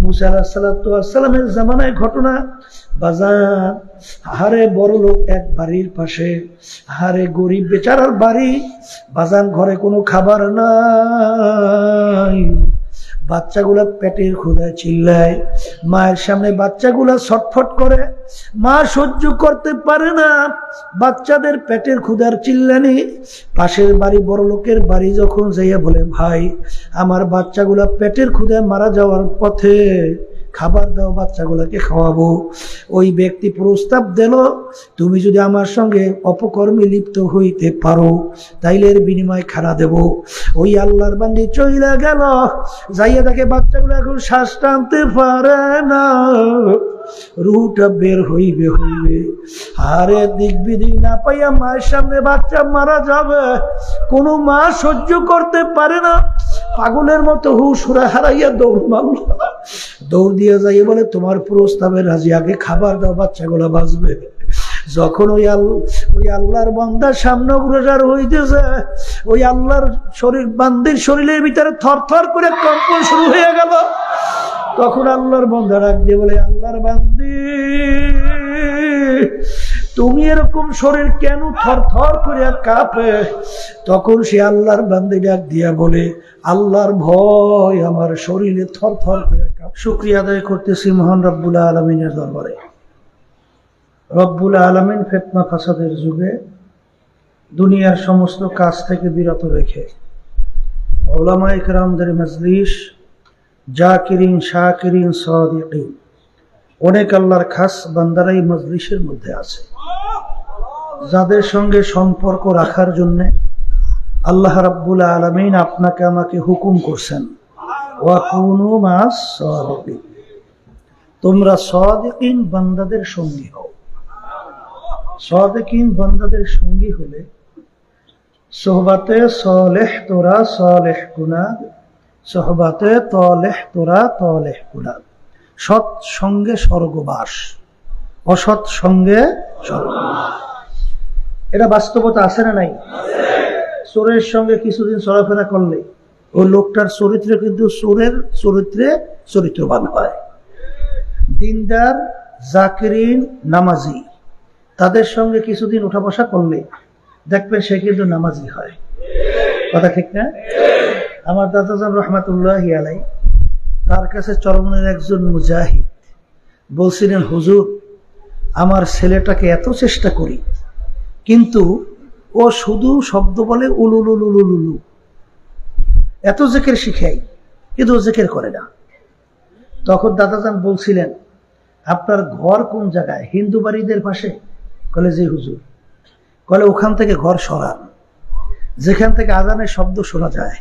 মুসা আলাইহিস সালাতু ওয়াস সালামের জামানায় ঘটনা। বাজার হারে বড় লোক এক বাড়ির পাশে, হারে গরিব বেচারার বাড়ি। বাজার ঘরে কোনো খাবার নাই, বাচ্চাগুলা পেটের ক্ষুধায় চিল্লায়, মায়ের সামনে বাচ্চাগুলা ছটফট করে, মা সহ্য করতে পারে না বাচ্চাদের পেটের ক্ষুধার চিল্লানি। পাশের বাড়ি বড় লোকের বাড়ি যখন যাইয়া বলে, ভাই আমার বাচ্চাগুলা পেটের ক্ষুধায় মারা যাওয়ার পথে, খাবার দাও, বাচ্চাগুলাকে খাওয়াবো। ওই ব্যক্তি প্রস্তাব দিল, তুমি যদি আমার সঙ্গে অপকর্মে লিপ্ত হইতে পারো তাইলে এর বিনিময়ে খানা দেব। ওই আল্লাহর বান্দি চইলা গেল, যাইয়া দেখে বাচ্চাগুলো এখন শ্বাস টানতে পারে না, রুহটা বের হইবে। আরে দিক বিদিক না পাইয়া মায়ের সামনে বাচ্চা মারা যাবে, কোনো মা সহ্য করতে পারে না, পাগলের মতো হুশ হারাইয়া দৌড় মারল। দৌড় দিয়ে যাইয়ে বলে, তোমার প্রস্তাবে রাজি, আগে খাবার দাও, বাচ্চাগুলো বাঁচবে। যখন ওই আল্লাহর বান্দার সামনে অগ্রসর হইতেছে, ওই আল্লাহর বান্দির শরীরের ভিতরে থরথর করে কম্পন শুরু হয়ে গেল। তখন আল্লাহর বান্দা ডাক দিয়ে বলে, আল্লাহর বান্দি তুমি এরকম শরীর কেন থরথর করে কাঁপে? তখন সে আল্লাহর বান্দি ডাক দিয়া বলে, আল্লাহর ভয় আমার শরীরে থরথর করে কাঁপে। শুকরিয়া আদায় করতেছি মহান রব্বুল আলামিনের দরবারে। রব্বুল আলামিন ফিতনা ফাসাদের যুগে দুনিয়ার সমস্ত কাজ থেকে বিরত রেখে উলামায়ে কেরামদের মজলিস, জাকিরিন, শাকিরিন, সাদিকিন, অনেক আল্লাহর খাস বান্দারাই মজলিসের মধ্যে আছে, যাদের সঙ্গে সম্পর্ক রাখার জন্য আল্লাহ রাব্বুল আলামিন আপনাকে আমাকে হুকুম করছেন, ওয়া কুনু মাস সাদিকিন, তোমরা সাদিকিন বান্দাদের সঙ্গী হও। সাদিকিন বান্দাদের সঙ্গী হলে সোহবাতে সালেহ তোরা সালেহ কুনাদ, সোহবাতে তালেহ তোরা তালেহ কুনাদ। সৎ সঙ্গে স্বর্গবাস, অসৎ সঙ্গে স্বর্গবাস। এটা বাস্তবতা আছে না নাই? চোরের সঙ্গে কিছুদিন চলাফেরা করলে ওই লোকটার চরিত্র কিন্তু চোরের চরিত্রে চরিত্রবান হয়। দিনদার, জাকিরিন, নামাজি, তাদের সঙ্গে কিছুদিন উঠা বসা করলে দেখবেন সে কিন্তু নামাজি হয়। কথা ঠিক না? আমার দাদাজান রহমাতুল্লাহি আলাইহি, তার কাছে চরমনের একজন মুজাহিদ বলছিলেন, হুজুর আমার ছেলেটাকে এত চেষ্টা করি কিন্তু ও শুধু শব্দ বলে উলুলুলুলুলু, এত জিকির শিখাই কিন্তু ও জিকির করে না। তখন দাদাজান বলছিলেন, আপনার ঘর কোন জায়গায়? হিন্দু বাড়িদের পাশে? কলে জি হুজুর। কলে ওখান থেকে ঘর সরান, যেখান থেকে আজানের শব্দ শোনা যায়,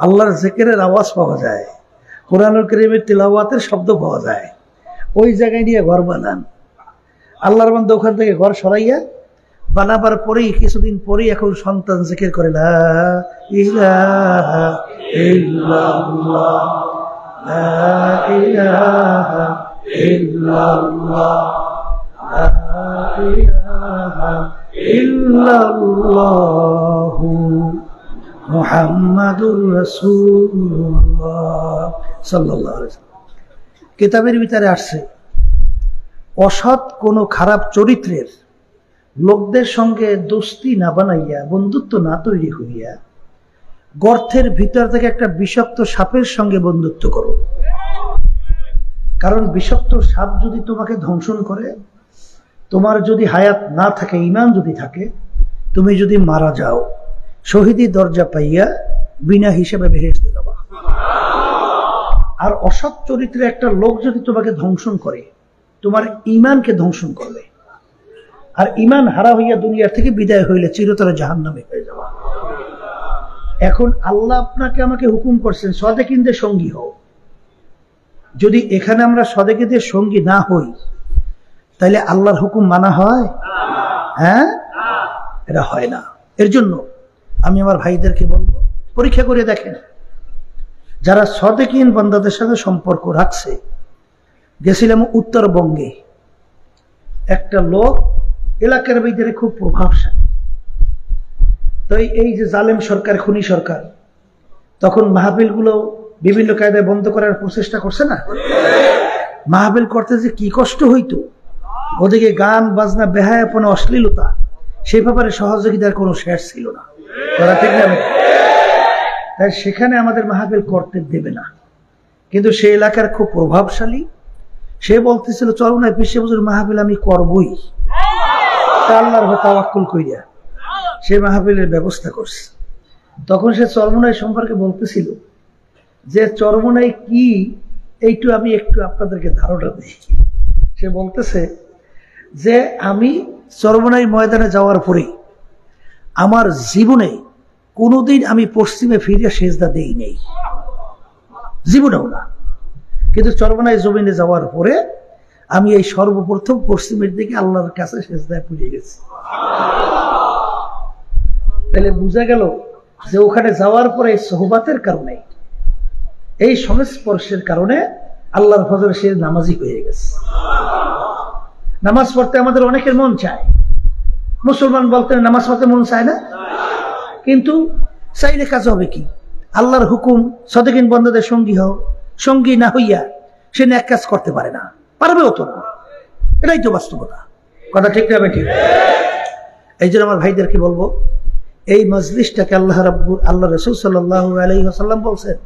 আল্লাহর জিকিরের আওয়াজ পাওয়া যায়, কোরআনুল কারীমের তিলাওয়াতের শব্দ পাওয়া যায়, ওই জায়গায় নিয়ে ঘর বানান। আল্লাহর বান্দা ওখান থেকে ঘর সরাইয়া বানাবার পরেই কিছুদিন পরেই এখন সন্তান জিকির করে, লা ইলাহা ইল্লাল্লাহ, লা ইলাহা ইল্লাল্লাহ, লা ইলাহা ইল্লাল্লাহু মুহাম্মাদুর রাসূলুল্লাহ সাল্লাল্লাহু আলাইহি ওয়াসাল্লাম। কিতাবের ভিতরে আসছে, অসৎ কোন খারাপ চরিত্রের লোকদের সঙ্গে দোস্তি না বানাইয়া, বন্ধুত্ব না তৈরি করিয়া গর্তের ভিতর থেকে একটা বিষাক্ত সাপের সঙ্গে বন্ধুত্ব করো। কারণ বিষাক্ত সাপ যদি তোমাকে ধ্বংসন করে, তোমার যদি হায়াত না থাকে, ঈমান যদি থাকে, তুমি যদি মারা যাও, শহীদি দরজা পাইয়া বিনা হিসেবে বেহেশতে যাবা। আর অসৎ চরিত্রে একটা লোক যদি তোমাকে ধ্বংসন করে, তোমার ঈমানকে ধ্বংসন করবে, আর ঈমান হারা হইয়া দুনিয়ার থেকে বিদায় হইলে চিরতরে জাহান্নামে হয়ে যাওয়া। এখন আল্লাহ আপনাকে আমাকে হুকুম করছেন সাদেকিনদের সঙ্গী হও। যদি এখানে আমরা সাদেকিনদের সঙ্গী না হই তাহলে আল্লাহর হুকুম মানা হয়? হ্যাঁ, এটা হয় না। এর জন্য আমি আমার ভাইদেরকে বলবো, পরীক্ষা করে দেখেন, যারা সাদেকিন বান্দাদের সাথে সম্পর্ক রাখছে। গেছিলাম উত্তরবঙ্গে, একটা লোক এলাকার ভিতরে খুব প্রভাবশালী। তো এই যে জালেম সরকার, খুনি সরকার, তখন মাহফিলগুলো বিভিন্ন কায়দায় বন্ধ করার প্রচেষ্টা করছে না? মাহফিল করতে যে কি কষ্ট হইতো, ওদিকে গান বাজনা, বেহায়াপনা, অশ্লীলতা, সেই ব্যাপারে সহযোগিতার কোনো শেষ ছিল না। কথা ঠিক না? তাই সেখানে আমাদের মাহফিল করতে দেবে না। কিন্তু সে এলাকার খুব প্রভাবশালী, সে বলতেছিল চরমনায় পিসে হুজুর মাহফিল আমি করবই, আল্লাহর তাওয়াক্কুল কইরা সে মাহফিলের ব্যবস্থা করছে। তখন সে চরমনাই সম্পর্কে বলতেছিল যে চরমনাই কি, এইটু আমি একটু আপনাদেরকে ধারণা দিই। সে বলতেছে যে আমি চরমনাই ময়দানে যাওয়ার পরে আমার জীবনে কোনোদিন আমি পশ্চিমে ফিরে সেজদা দেই নেই, জীবনেও না। কিন্তু চরমনাই জমিনে যাওয়ার পরে আমি এই সর্বপ্রথম পশ্চিমের দিকে আল্লাহর কাছে সেজদায় পড়ে গেছি। তাহলে বোঝা গেল যে ওখানে যাওয়ার পরে এই সোহবাতের কারণে, এই সংস্পর্শের কারণে আল্লাহর ফজর সে নামাজি হয়ে গেছে। নামাজ পড়তে আমাদের অনেকের মন চায়, মুসলমান বলতে নামাজ পড়তে মন চায় না, কিন্তু চাইলে কাজ হবে কি? আল্লাহর হুকুম সদেকিন বন্ধদের সঙ্গী হও, সঙ্গী না হইয়া সে এক কাজ করতে পারে না, পারবেও তো না। এটাই তো বাস্তবতা। কথা ঠিক না ঠিক? এই জন্য আমার ভাইদেরকে বলবো, এই মজলিসটাকে আল্লাহ রাসূল সাল্লাল্লাহু আলাইহি ওয়াসাল্লাম বলছেন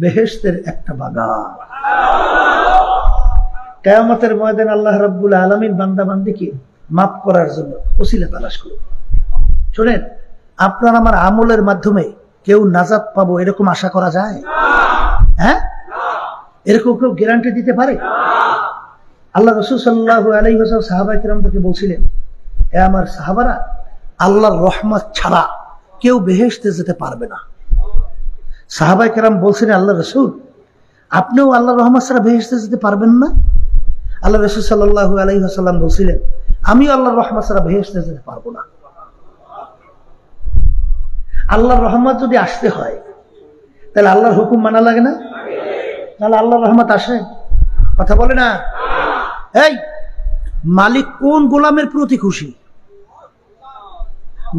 বেহেশতের একটা বাগান। কিয়ামতের ময়দানে আল্লাহ রাব্বুল আলামিন বান্দা বান্দিকে মাফ করার জন্য ওসিলা তালাশ করবে। শুনেন, আপনার আমার আমলের মাধ্যমে কেউ নাজাত পাবো এরকম আশা করা যায়? হ্যাঁ, এরকম কেউ গ্যারান্টি দিতে পারে? আল্লাহ রাসূল সাল্লাল্লাহু আলাইহি ওয়াসাল্লাম সাহাবায়ে কেরামদেরকে বলছিলেন, এ আমার সাহাবারা, আল্লাহর রহমত ছাড়া কেউ বেহেশতে যেতে পারবে না। সাহাবায়ে কেরাম বলছিলেন, আল্লাহ রাসূল আপনিও আল্লাহর রহমত ছাড়া বেহেশতে যেতে পারবেন না? আল্লাহ রাসূল সাল্লাল্লাহু আলাইহি ওয়াসাল্লাম বলছিলেন, আমিও আল্লাহর রহমত ছাড়া বেহেশতে যেতে পারবো না। আল্লাহর রহমত যদি আসতে হয় তাহলে আল্লাহর হুকুম মানা লাগে না? তাহলে আল্লাহর রহমত আসে? কথা বলে না। এই মালিক কোন গোলামের প্রতি খুশি?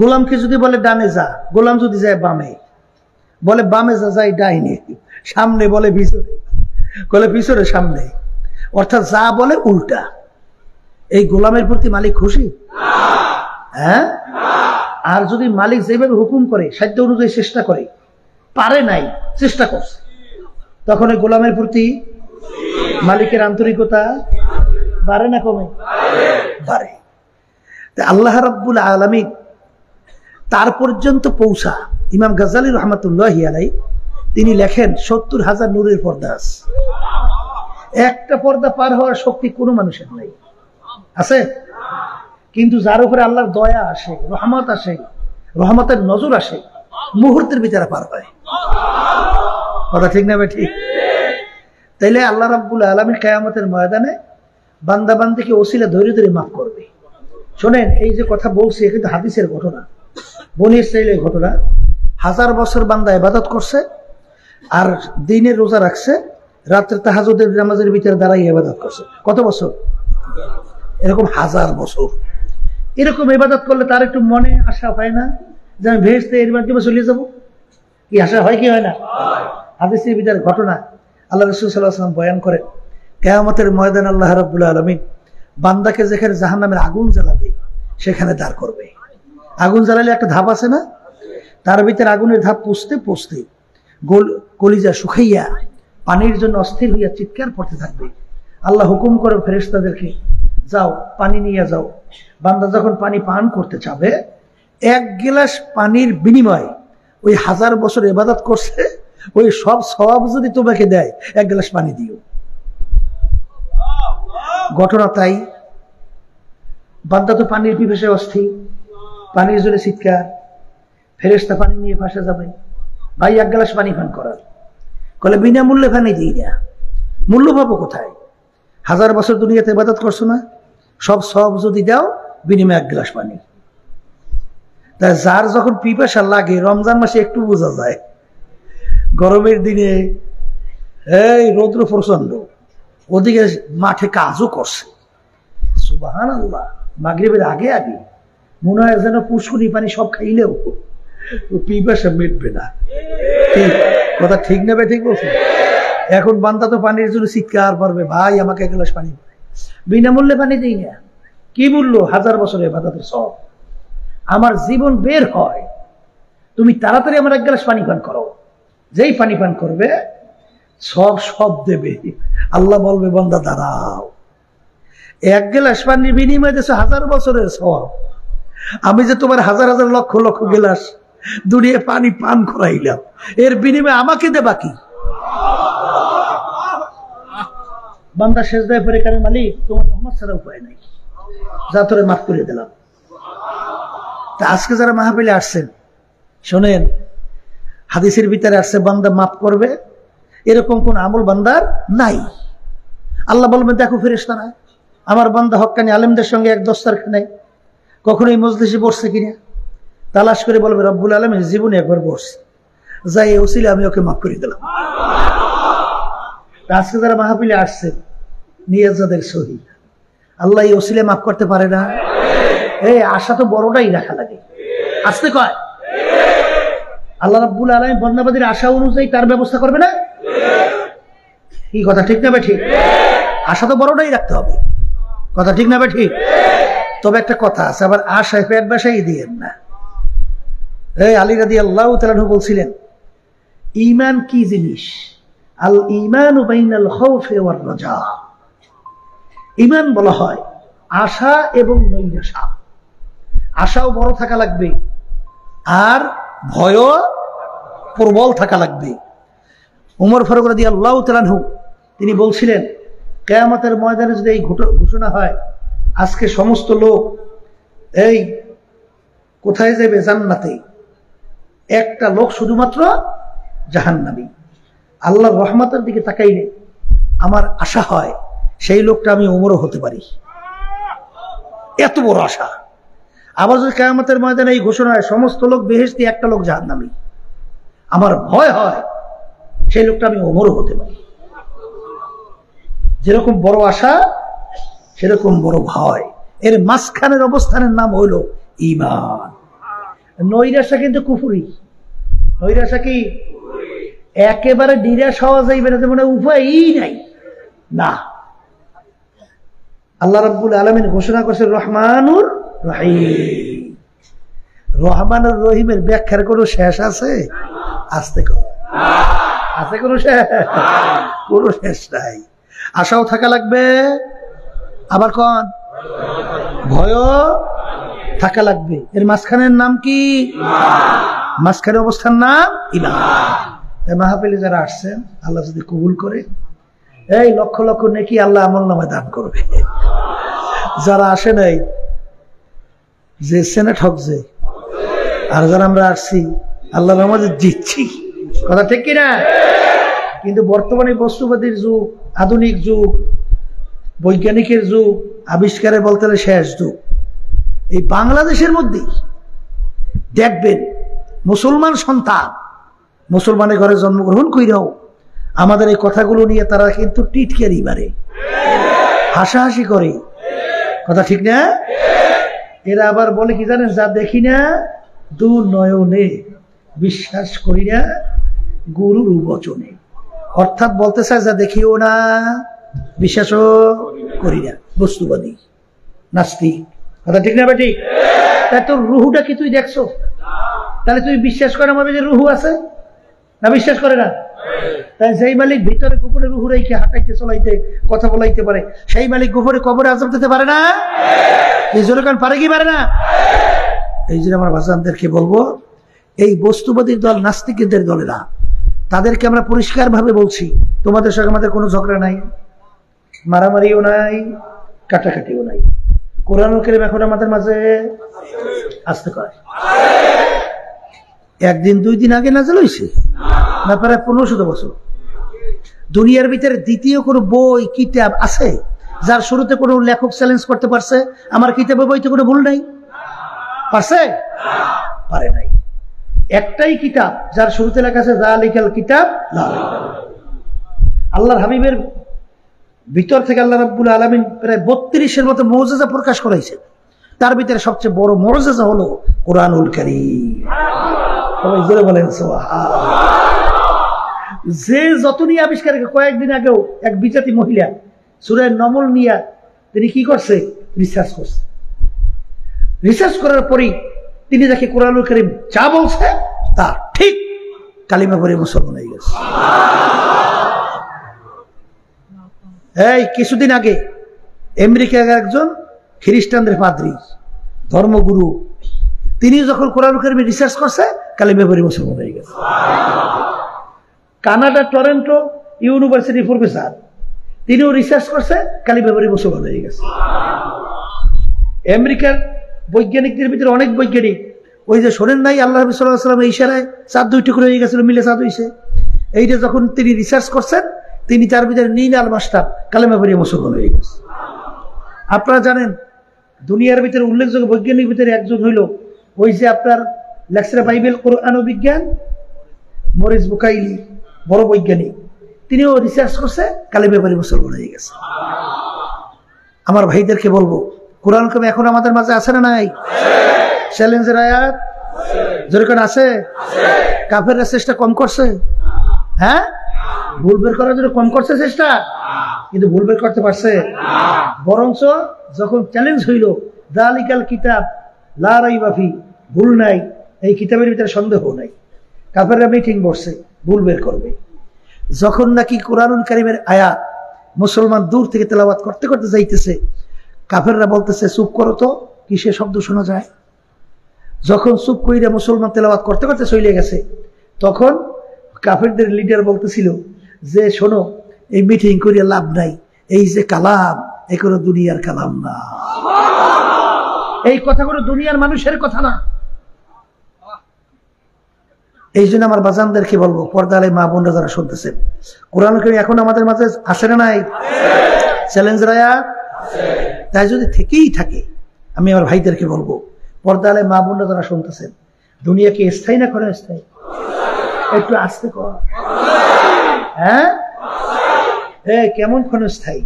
গোলামকে যদি বলে ডানে যা, গোলাম যদি যায় বামে, বলে বামে যা, যায় ডাইনে, সামনে বলে পিছনে, বলে পিছনে সামনে, অর্থাৎ যা বলে উল্টা। এই গোলামের প্রতি মালিক খুশি? হ্যাঁ। আর যদি মালিক যেভাবে হুকুম করে, সাধ্য অনুযায়ী চেষ্টা করে, পারে নাই, চেষ্টা করছে, তখন ওই গোলামের প্রতি মালিকের আন্তরিকতা বাড়ে না কমে? বাড়ে। আল্লাহ রাব্বুল আলামিন তার পর্যন্ত পৌঁছা। ইমাম গাজ্জালী রাহমাতুল্লাহি আলাইহি তিনি লেখেন ৭০,০০০ নূরের পর্দা আছে। একটা পর্দা পার হওয়ার শক্তি কোনো মানুষের নাই, আছে? কিন্তু যার উপরে আল্লাহর দয়া আসে, রহমত আসে, রহমতের নজর আসে, মুহূর্তের ভিতরে পার হয়। কথা ঠিক না ঠিক? তাইলে আল্লাহ রাব্বুল আলামিন কিয়ামতের ময়দানে বান্দা বান্দিকে ওসিলা ধরে ধরে মাফ করবে। শোনেন, এই যে কথা বলছি কিন্তু হাদিসের ঘটনা, বনী ইসরাঈলের ঘটনা। 1000 বছর বান্দা ইবাদত করছে, আর দিনের রোজা রাখছে, রাত্রে তাহাজ্জুদের নামাজের ভিতরে দাঁড়াই ইবাদত করছে। কত বছর? এরকম 1000 বছর। এরকম ইবাদত করলে তার একটু মনে আশা হয় না যে আমি ভেস্তে এর মাধ্যমে চলে যাব? কি আশা হয় কি হয় না? হাদিসের ভিতরে ঘটনা আল্লাহ রাসূল সাল্লাল্লাহু আলাইহি ওয়াসাল্লাম বয়ান করেন, কিয়ামতের ময়দানে আল্লাহ রাব্বুল আলামিন বান্দাকে যেখানে জাহান্নামের আগুন জ্বালাবে সেখানে দাঁড় করবে। আগুন জ্বালালে একটা ধাপ আছে না? তার ভিতরে আগুনের ধাপ পুষতে পুষতে কলিজা শুকাইয়া পানির জন্য অস্থির হইয়া চিৎকার করতে থাকবে। আল্লাহ হুকুম করে ফেরেশতাদেরকে, যাও পানি নিয়ে যাও। বান্দা যখন পানি পান করতে চাবে, 1 গ্লাস পানির বিনিময়ে ওই 1000 বছর ইবাদত করছে, ওই সব সওয়াব যদি তোমাকে দেয় 1 গ্লাস পানি দিও। ঘটনা তাই। বান্দা তো পানির পিপাসায় অস্থির, পানির জন্য চিৎকার, ফেরেশতা পানি নিয়ে পাশে যাবে, ভাই 1 গ্লাস পানি পান করার। বলে বিনামূল্যে পানি দিই না। মূল্য পাবো কোথায়? 1000 বছর দুনিয়াতে ইবাদত করছো না, সব সব যদি দাও বিনিময়ে 1 গ্লাস পানি। তাই যার যখন পিপাসা লাগে, রমজান মাসে একটু বোঝা যায়, গরমের দিনে এই রৌদ্র প্রচন্ড, ওদিকে মাঠে কাজও করছে, সুবহানাল্লাহ, মাগরিবের আগে আগে মনে হয় যেন পুষ্করি পানি সব খাইলেও পিপাসা মিটবে না। ঠিক কথা ঠিক নেবে, ঠিক বলছো? এখন বান্দা তো পানির জন্য চিৎকার পারবে, ভাই আমাকে এক গ্লাস পানি, বিনামূল্যে পানি দিই না। কি মূল্য? 1000 বছরের ইবাদতের সব। আমার জীবন বের হয়, তুমি তাড়াতাড়ি আমার এক গ্লাস পানি পান করো। যেই পানি পান করবে সব দেবে। আল্লাহ বলবে বান্দা দাঁড়াও, এক গ্লাস পানির বিনিময়ে দিয়েছো 1000 বছরের সব। আমি যে তোমার হাজার হাজার লক্ষ লক্ষ গ্লাস দুনিয়া পানি পান করাইলাম, এর বিনিময়ে আমাকে দেবা কি? বান্দা সেজদায় পড়ে কানে, মালিক তোমার রহমত ছাড়া উপায় নাই, যা তোরে মাফ করে দিলাম। তা আজকে যারা মাহফিলে আসছেন শোনেন, হাদিসের ভিতরে আসছে বান্দা মাফ করবে, এরকম কোন আমল বান্দার নাই। আল্লাহ বলবেন দেখো ফেরেশতারা, আমার বান্দা হক্কানি আলেমদের সঙ্গে এক দস্তারখানায় কখনো এই মজলিসে বসছে কিনা তালাশ করে বলবে রব্বুল আলামিন জীবনে একবার বসছে, যাই এই ওসিলে আমি ওকে মাফ করে দিলাম। আজকে যারা মাহফিলে আসছেন নিয়াজ যাদের সহি, আল্লাহ এই ওসিলে মাফ করতে পারে না? এই আশা তো বড়টাই রাখা লাগে। আসতে কয় আল্লাহ রাব্বুল আলামিন বন্দাবাদীর আশা অনুযায়ী তার ব্যবস্থা করবে না? কি কথা ঠিক না বে ঠিক? আশা তো বড়টাই রাখতে হবে, কথা ঠিক না বে ঠিক? তবে একটা কথা আছে, আবার আশায় পেট বাসাই দিয়েন না। এই আলী রাদিয়াল্লাহু তাআলা আনহু বলছিলেন, ঈমান কি জিনিস? আল ঈমানু বাইনাল খাউফি ওয়ার রাজা। ঈমান বলা হয় আশা এবং নৈরাশা। আশাও বড় থাকা লাগবে, আর ভয়ও প্রবল থাকা লাগবে। উমর ফারুক রাদিয়াল্লাহু তাআলা আনহু তিনি বলছিলেন, কিয়ামতের ময়দানে যদি এই ঘোষণা হয় আজকে সমস্ত লোক এই কোথায় যাবে? জান্নাতে। একটা লোক শুধুমাত্র জাহান্নামী। আল্লাহর রহমতের দিকে তাকাইলে আমার আশা হয় সেই লোকটা আমি উমরও হতে পারি, এত বড় আশা। আবার যদি কিয়ামতের ময়দানে এই ঘোষণা হয় সমস্ত লোক বেহেশতি, একটা লোক জাহান্নামী, আমার ভয় হয় সেই লোকটা আমি উমরও হতে পারি। যেরকম বড় আশা সেরকম বড় ভয়। এর মাঝখানের অবস্থানের নাম হইল ঈমান। নৈরাশা কিন্তু কুফরি। নৈরাশা কি? একেবারে নিরাশ হওয়া যাইবে না, মানে উপায়ই নাই না। আল্লাহ রাব্বুল আলামিন ঘোষণা করছে রহমানুর রহিম। রহমানুর রহিমের ব্যাখ্যার কোনো শেষ আছে? আসতে কর আছে কোনো শেষ? কোনো শেষ নাই। আশাও থাকা লাগবে, আবার কন ভয়ও থাকা লাগবে। এর মাঝখানের নাম কি? মাঝখানে অবস্থার নাম ঈমান। মাহফিলে যারা আসছেন আল্লাহ যদি কবুল করে, এই লক্ষ লক্ষ নেকি আল্লাহ আমলনামায় দান করবে। যারা আসে নাই, যে সেনা ঠকছে, আর যারা আমরা আসছি আল্লাহ রহমতে জিতছি, কথা ঠিক কিনা? কিন্তু বর্তমানে বস্তুবাদীর যুগ, আধুনিক যুগ, বৈজ্ঞানিকের যুগ, আবিষ্কারে বলতে শেষ যুগ। এই বাংলাদেশের মধ্যে দেখবেন মুসলমান সন্তান মুসলমানের ঘরে জন্মগ্রহণ কইরাও আমাদের এই কথাগুলো নিয়ে তারা কিন্তু টিটকারি মারে, হাসাহাসি করে, কথা ঠিক না? এরা আবার বলে কি জানেন, যা দেখি না দু নয়নে বিশ্বাস করি না গুরুর বচনে। অর্থাৎ বলতে চায় যা দেখিও না বিশ্বাসও করি না, বস্তুবাদী, নাস্তিক, কথা ঠিক না বেটি? তাই তোর রুহুটা কি তুই দেখছো? তাহলে তুই বিশ্বাস করে আমার যে রুহু আছে না? বিশ্বাস করে না? তাই সেই মালিক ভিতরে গোপনে রুহু রেখে হাঁটাইতে চলাইতে কথা বলাইতে পারে, সেই মালিক গোপনে কবরে আযাব দিতে পারে না? এই জোরে কান পারে কি পারে না? এই জন্য আমার ভাষানদেরকে বলবো, এই বস্তুবাদী দল নাস্তিকদের দলেরা, তাদেরকে আমরা পরিষ্কার ভাবে বলছি, তোমাদের সঙ্গে আমাদের কোনো ঝগড়া নাই, মারামারিও নাই, কাটাকাটিও নাই। কোরআনুল কারীম এখন আমাদের মাঝে আসতে কয় একদিন দুই দিন আগে নাযিল হইছে না প্রায় 1500 বছর। দুনিয়ার ভিতরে দ্বিতীয় কোনো বই কিতাব আছে যার শুরুতে কোনো লেখক চ্যালেঞ্জ করতে পারছে আমার কিতাবে বইতে কোনো ভুল নাই? পারছে? পারে নাই। একটাই কিতাব যার শুরুতে লেখা আছে যালিকাল কিতাব লা রাইবা ফীহি। আল্লাহর হাবিবের ভিতর থেকে আল্লাহ রাব্বুল আলামিন প্রায় 32-এর মতো মুজিজা প্রকাশ করাইছেন। তার ভিতরে সবচেয়ে বড় মুজিজা হলো কোরআনুল কারীম। সবাই জোরে বলেন সুবহানাল্লাহ। যে যতনি আবিষ্কার, কয়েকদিন আগেও এক বিজাতি মহিলা সূরা নমল নিয়া তিনি কি করছে, রিসার্চ করছে। রিসার্চ করার পরেই তিনি যাকে কোরআনুল কারীম যা বলছে তা ঠিক কালিমা পড়ে মুসলমান হয়ে গেছে। এই কিছুদিন আগে আমেরিকার একজন খ্রিস্টানদের পাদ্রী, ধর্মগুরু, তিনি যখন কোরআনুল কারীমে রিসার্চ করছে কালিমা পড়ে মুসলমান হয়ে গেছে। কানাডা টরন্টো ইউনিভার্সিটি প্রফেসর, তিনিও রিসার্চ করছে, কালিমা পড়ে মুসলমান হয়ে গেছে। আমেরিকার বৈজ্ঞানিকদের ভিতরে অনেক বৈজ্ঞানিক, ওই যে শোনেন নাই আল্লাহ নবী সাল্লাল্লাহু আলাইহি ওয়াসাল্লাম ইশারায় চাঁদ দুই টুকরো হয়ে গেছিল, মিলে চাঁদ হইছে, এইটা যখন তিনি রিসার্চ করছেন, তিনি তার ভিতরে নীল মাস্টার কালেমা পড়ে মুসলমান হয়ে গেছে। আপনারা জানেন দুনিয়ার ভিতরে উল্লেখযোগ্য বৈজ্ঞানিক ভিতরে একজন হইল ওই যে আপনার লেকচার বাইবেল কোরআন ও বিজ্ঞান, মরিস বুকাইলি, বড় বৈজ্ঞানিক, তিনিও রিসার্চ করছে, কালেমা পড়ে মুসলমান হয়ে গেছে। আমার ভাইদেরকে বলবো, কোরআন কারিম এখন আমাদের মাঝে আছে না নাই? চ্যালেঞ্জের আয়াত যেরকম আছে, কাফেররা চেষ্টা কম করছে, হ্যাঁ, ভুল বের করার জন্য কম করছে চেষ্টা, কিন্তু ভুল বের করতে পারছে? বরঞ্চ যখন চ্যালেঞ্জ হইল, যালিকাল কিতাব লা রাইবা ফি, ভুল নাই, এই কিতাবের ভিতরে সন্দেহ নাই, কাফেররা মিটিং বসছে, ভুল বের করবে। যখন নাকি কোরআনুল কারীমের আয়াত মুসলমান দূর থেকে তেলাওয়াত করতে করতে যাইতেছে, কাফেররা বলতেছে চুপ করো তো, কিসের শব্দ শোনা যায়। যখন চুপ কইরা মুসলমান তেলাওয়াত করতে করতে চলে গেছে, তখন কাফেরদের লিডার বলতেছিল যে শোনো, এই মিটিং করিয়া লাভ নাই, এই যে কালাম, এ কোনো দুনিয়ার কালাম না, এই কথা কোনো দুনিয়ার মানুষের কথা না। এই জন্য আমার বাজানদেরকে বলবো, পর্দালে মা বোনরা যারা শুনতেছেন, কোরআন কারীম এখন আমাদের মাঝে আসে না নাই? চ্যালেঞ্জ রায়া, তাই যদি থেকেই থাকে, আমি আমার ভাইদেরকে বলবো, পর্দালে মা বোনরা যারা শুনতেছেন, দুনিয়াকে স্থায়ী না করে স্থায়ী, একটু আস্তে কর, হ্যাঁ, কেমন ক্ষণস্থায়ী?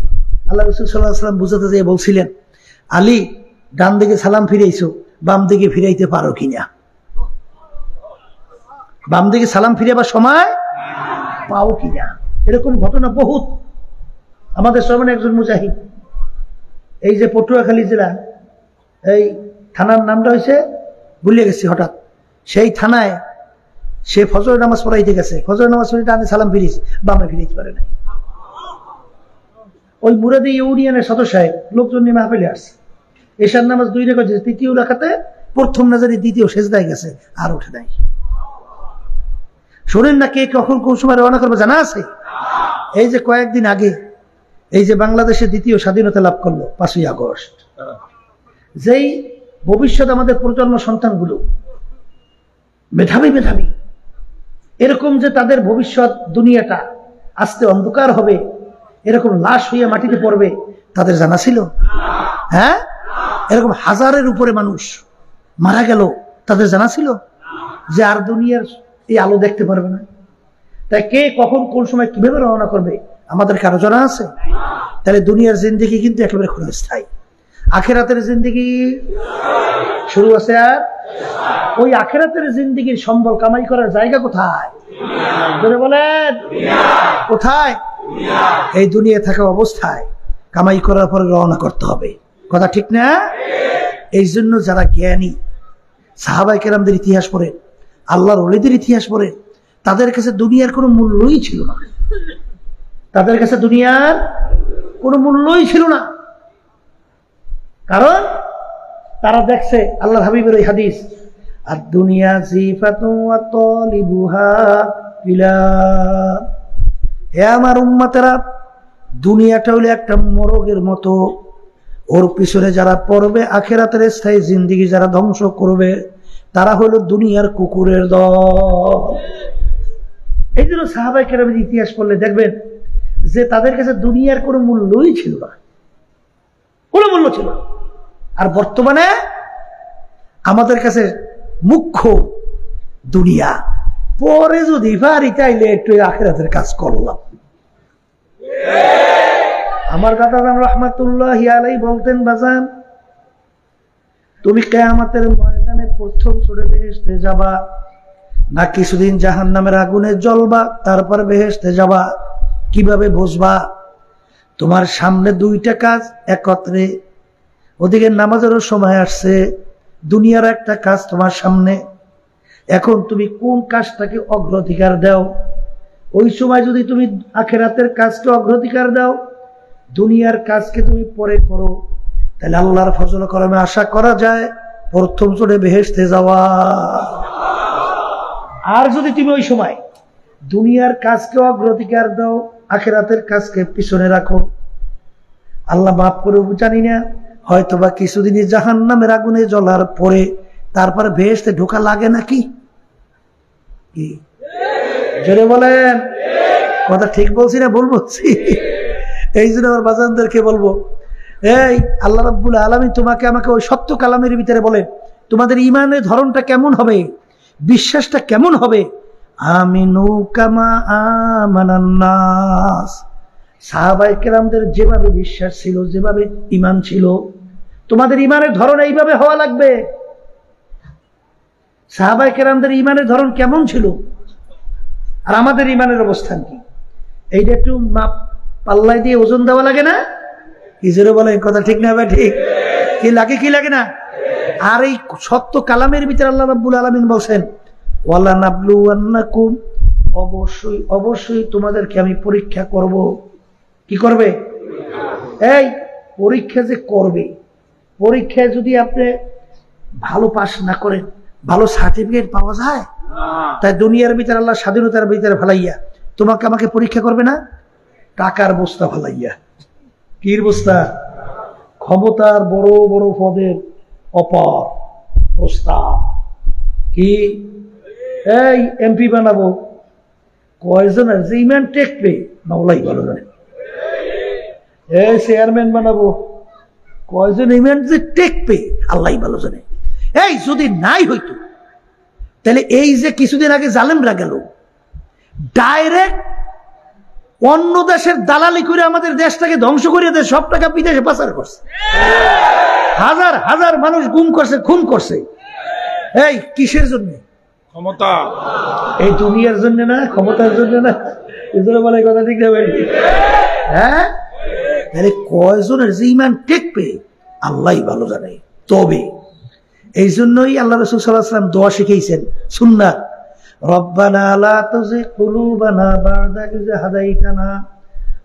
আল্লাহ রাসূল সাল্লাল্লাহু আলাইহি ওয়াসাল্লাম বুঝাতে যেয়ে বলছিলেন, আলী, ডান দিকে সালাম ফিরাইছো, বাম দিকে ফিরাইতে পারো কিনা? বাম দিকে সালাম ফিরাবার সময় পাও কিনা? এরকম ঘটনা বহুত। আমাদের সামনে একজন মুজাহিদ, এই যে পটুয়াখালী জেলা, এই থানার নামটা হয়েছে ভুলিয়ে গেছি হঠাৎ, সেই থানায় সে ফজর নামাজ পড়াইতে গেছে, ফজর নামাজ পড়ে ডানে সালাম ফিরিস, বামে ফিরাইতে পারে নাই। ওই মুরাদি ইউনিয়নের সদস্য সাহেব লোকজন নিয়ে মাহফিলে আসছে, এশার নামাজ 2 রেখা, তৃতীয় রাকাতে প্রথম নাজারি দ্বিতীয় সেজদায় গেছে, আর ওঠে নাই। শোনেন না কে কখন কোন সময় রওনা করবে জানা আছে? এই যে কয়েকদিন আগে এই যে বাংলাদেশের দ্বিতীয় স্বাধীনতা লাভ করলো 5ই আগস্ট, যেই ভবিষ্যৎ আমাদের প্রজন্ম সন্তানগুলো মেধাবী মেধাবী, এরকম যে তাদের ভবিষ্যৎ দুনিয়াটা আস্তে অন্ধকার হবে, এরকম লাশ হইয়া মাটিতে পড়বে, তাদের জানা ছিল? হ্যাঁ, এরকম হাজারের উপরে মানুষ মারা গেল, তাদের জানা ছিল যে আর দুনিয়ার এই আলো দেখতে পারবে না? তাই কে কখন কোন সময় কিভাবে রওনা করবে আমাদের কারো জানা আছে? তাহলে দুনিয়ার জিন্দেগি কিন্তু একেবারে ক্ষণস্থায়ী, আখেরাতের জিন্দেগি শুরু আছে আর ওই আখেরাতের জিন্দেগির সম্বল কামাই করার জায়গা কোথায়? বলেন কোথায়? এই দুনিয়া থাকা অবস্থায় কামাই করার পরে রওনা করতে হবে, কথা ঠিক না? এই জন্য যারা জ্ঞানী, সাহাবায়ে কেরামদের ইতিহাস পড়ে, আল্লাহর ওলিদের ইতিহাস পড়ে, তাদের কাছে দুনিয়ার কোনো মূল্যই ছিল না, তাদের কাছে দুনিয়ার কোনো মূল্যই ছিল না। কারণ তারা দেখছে আল্লাহর হাবিবের ওই হাদিস, আর দুনিয়া জিফাতুন ওয়া তালিবুহা ইলা, হে আমার উম্মতেরা, দুনিয়াটা হলো একটা মরগের মতো, ওর পিছনে যারা পড়বে আখিরাতের স্থায়ী জিন্দেগি যারা ধ্বংস করবে, তারা হলো দুনিয়ার কুকুরের দল। এই জন্য সাহাবায়ে কেরামের ইতিহাস পড়লে দেখবেন যে তাদের কাছে দুনিয়ার কোনো মূল্যই ছিল না, কোনো মূল্য ছিল না। আর বর্তমানে আমাদের কাছে মুখ্য দুনিয়া, পরে যদি পারি তাইলে একটু আখিরাতের কাজ করলাম। আমার দাদা রাহমাতুল্লাহি আলাইহি বলতেন, বাজান তুমি কিয়ামতের ময়দানে প্রথম চড়ে বেহেশতে যাবা, না কিছুদিন জাহান্নামের আগুনে জ্বলবা তারপর বেহেশতে যাবা? কিভাবে বুঝবা? তোমার সামনে দুইটা কাজ একত্রে, ওদিকে নামাজেরও সময় আসছে, দুনিয়ার একটা কাজ তোমার সামনে। এখন তুমি কোন কাজটাকে অগ্রাধিকার দাও? ওই সময় যদি তুমি আখিরাতের কাজকে অগ্রাধিকার দাও, দুনিয়ার কাজকে তুমি পরে করো, তাহলে আল্লাহর ফজল করমে আশা করা যায় প্রথম চলে বেহেশতে যাওয়া। আর যদি তুমি ওই সময় দুনিয়ার কাজকে অগ্রাধিকার দাও, আখিরাতের কাজকে পিছনে রাখো, আল্লাহ মাফ করে জানি না, হয়তোবা কিছুদিনই জাহান্নামের আগুনে জ্বলার পরে তারপরে বেহেশতে ঢোকা লাগে নাকি? কি জোরে বলেন? কথা ঠিক বলছি না ভুল বলছি? এই জন্য আমার বাজানদেরকে বলবো, এই আল্লাহ রাব্বুল আলামিন তোমাকে আমাকে ওই সত্য কালামের ভিতরে বলেন, তোমাদের ইমানের ধরনটা কেমন হবে, বিশ্বাসটা কেমন হবে? আমিনু কামা আমানান নাস। সাহাবায়ে কেরামদের যেভাবে বিশ্বাস ছিল, যেভাবে ইমান ছিল, তোমাদের ইমানের ধরন এইভাবে হওয়া লাগবে। সাহাবায়ে কেরামদের ইমানের ধরন কেমন ছিল আর আমাদের ইমানের অবস্থান কি, এইটা একটু মাপ পাল্লাই দিয়ে ওজন দেওয়া লাগে না? কি জোরে বলে? কথা ঠিক না ভাই? ঠিক কি লাগে? কি লাগে না? আর এই সত্য কালামের ভিতরে আল্লাহ রাব্বুল আলামিন বলছেন, ওয়ালা নাবলুওয়ান্নাকুম, অবশ্যই অবশ্যই তোমাদেরকে আমি পরীক্ষা করব। কি করবে? এই পরীক্ষা যে করবে, পরীক্ষায় যদি আপনি ভালো পাস না করেন, ভালো সার্টিফিকেট পাওয়া যায়? তাই দুনিয়ার ভিতরে আল্লাহ স্বাধীনতার ভিতরে ফেলাইয়া তোমাকে আমাকে পরীক্ষা করবে না? টাকার বস্তা ফেলাইয়া। কির বস্তা? ক্ষমতার বড় বড় পদের অপর প্রস্তাব। কি এই এমপি বানাবো, কয়জনের যে ইমান টেকবে মাওলাই ভালো জানে। এই চেয়ারম্যান বানাবো, কয়জন ইমান যে টেকবে আল্লাহ ভালো জানে। এই যদি নাই হইতো, তাহলে এই যে কিছুদিন আগে জালেমরা গেল, ডাইরেক্ট অন্য দেশের দালালি করে আমাদের দেশটাকে ধ্বংস করে দেয়, সব টাকা বিদেশে পাচার করছে, হাজার হাজার মানুষ গুম করছে, খুন করছে। এই কিসের জন্য? ক্ষমতা। এই দুনিয়ার জন্য না, ক্ষমতার জন্য না। এজন্য বলে কথা ঠিক না ভাই? হ্যাঁ, তাহলে কয়জনের যে ইমান টেকবে আল্লাহ ভালো জানে। তবে এই জন্যই আল্লাহ রাসূল সাল্লাল্লাহু আলাইহি ওয়াসাল্লাম দোয়া শিখাইছেন সুন্নাত, রব্বানা লা তুযিগ কুলুবানা বা'দা ইয হাদাইতানা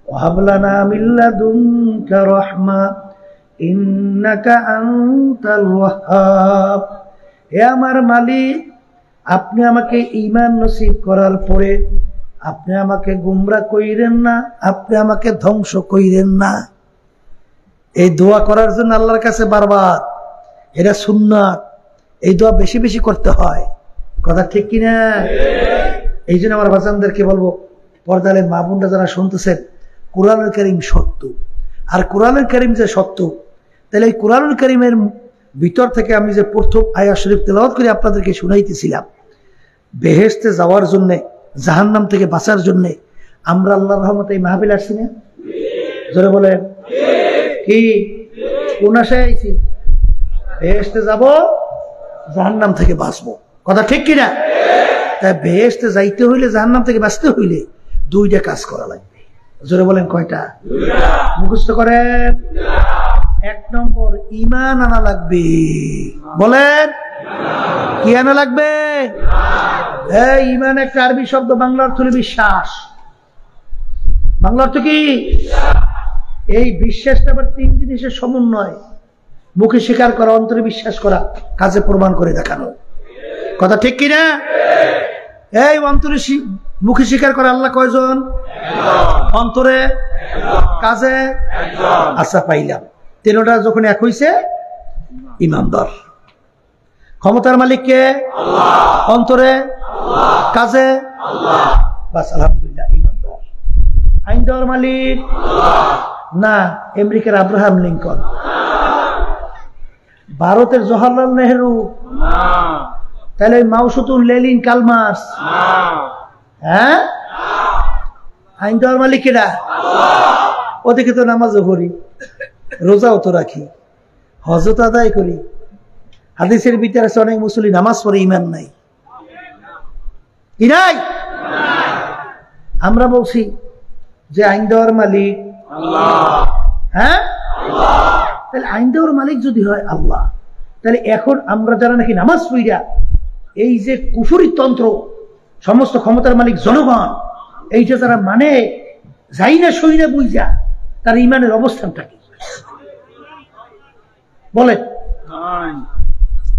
ওয়া হাব লানা মিন লাদুনকা রাহমা ইন্নাকা আনতাল ওয়াহ্হাব। হে আমার মালিক, আপনি আমাকে ঈমান নসিব করার পরে আপনি আমাকে গুমরা কইরেন না, আপনি আমাকে ধ্বংস কইরেন না। এই দোয়া করার জন্য আল্লাহর কাছে বারবার, এটা সুন্নাত, এই দোয়া বেশি বেশি করতে হয়। কথা ঠিক কিনা? এই জন্য আমার বাচ্চাদেরকে বলবো, পর্দালে মা বোনরা যারা শুনতেছেন, কোরআনুল কারীম সত্য, আর কোরআনুল কারীম যে সত্য, তাহলে এই কোরআনুল কারীমের ভিতর থেকে আমি যে প্রথম আয়াত শরীফ তেলাওয়াত করে আপনাদেরকে শুনাইতেছিলাম, বেহেশতে যাওয়ার জন্যে, জাহান্নাম থেকে বাঁচার জন্যে আমরা আল্লাহর রহমতে এই মাহফিল আসছি না? জোরে বলেন কি? কোন আশায় আইছি? বেহেশতে যাব, জাহান্নাম থেকে বাঁচবো। কথা ঠিক কিনা? তাই বেহেশতে যাইতে হইলে, জাহান্নাম থেকে বাঁচতে হইলে দুইটা কাজ করা লাগবে। জোরে বলেন কয়টা? মুখস্থ করেন। এক নম্বর, ঈমান আনা লাগবে। বলেন কি আনা লাগবে? এই ঈমান একটা আরবি শব্দ, বাংলা অর্থ হলো বিশ্বাস। বাংলা অর্থ কি? এই বিশ্বাসটা আবার তিন জিনিসের সমন্বয়, মুখে স্বীকার করা, অন্তরে বিশ্বাস করা, কাজে প্রমাণ করে দেখানো। কথা ঠিক কিনা? এই অন্তরে মুখে স্বীকার করে আল্লাহ কয়জন? অন্তরে, কাজে। আচ্ছা পাইলাম, তিনটা যখন এক হইছে ইমানদার। ক্ষমতার মালিক কে? আল্লাহ। অন্তরে, আল্লাহ। কাজে, আল্লাহ। বাস আলহামদুলিল্লাহ, ইমানদার। আইন দেওয়ার মালিক আল্লাহ না, আমেরিকার আব্রাহাম লিঙ্কন, ভারতের জওহরলাল নেহরু, তাহলে মাওসুতুল লেনিন, কার্ল মার্কস? হ্যাঁ, আইন দেওয়ার মালিক কেডা? ওদিকে তো নামাজও পড়ি, রোজাও তো রাখি, হজও তো আদায় করি। হাদিসের ভিতরে আছে অনেক মুসলিম নামাজ পড়ে ইমান নাই। কি নাই? আমরা বলছি যে আইন দেওয়ার মালিক আল্লাহ। হ্যাঁ, তাহলে আইন দেওয়ার মালিক যদি হয় আল্লাহ, তাহলে এখন আমরা যারা নাকি নামাজ পড়িয়া এই যে কুফরি তন্ত্র, সমস্ত ক্ষমতার মালিক জনগণ, এইটা যারা মানে যাই না সই না বুঝা, তার ইমানের অবস্থানটা কি বলে?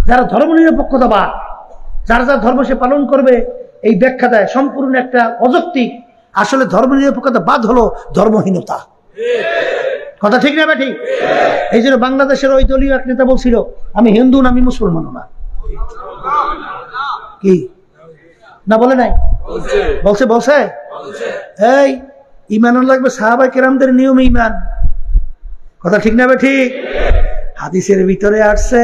যারা ধর্ম নিরপেক্ষতাবাদ, যারা যার ধর্ম সে পালন করবে, এই ব্যাখ্যা দেয় সম্পূর্ণ একটা অযৌক্তিক। আসলে ধর্ম নিরপেক্ষতাবাদ হলো ধর্মহীনতা। কথা ঠিক না ঠিক? এই জন্য বাংলাদেশের ওই দলীয় এক নেতা বলছিল, আমি হিন্দু না, আমি মুসলমান না। কি না বলে নাই? বলছে বলছে এই ইমান লাগবে সাহাবায়ে কেরামদের নিয়মে ইমান। কথা ঠিক না ঠিক? হাদিসের ভিতরে আসছে,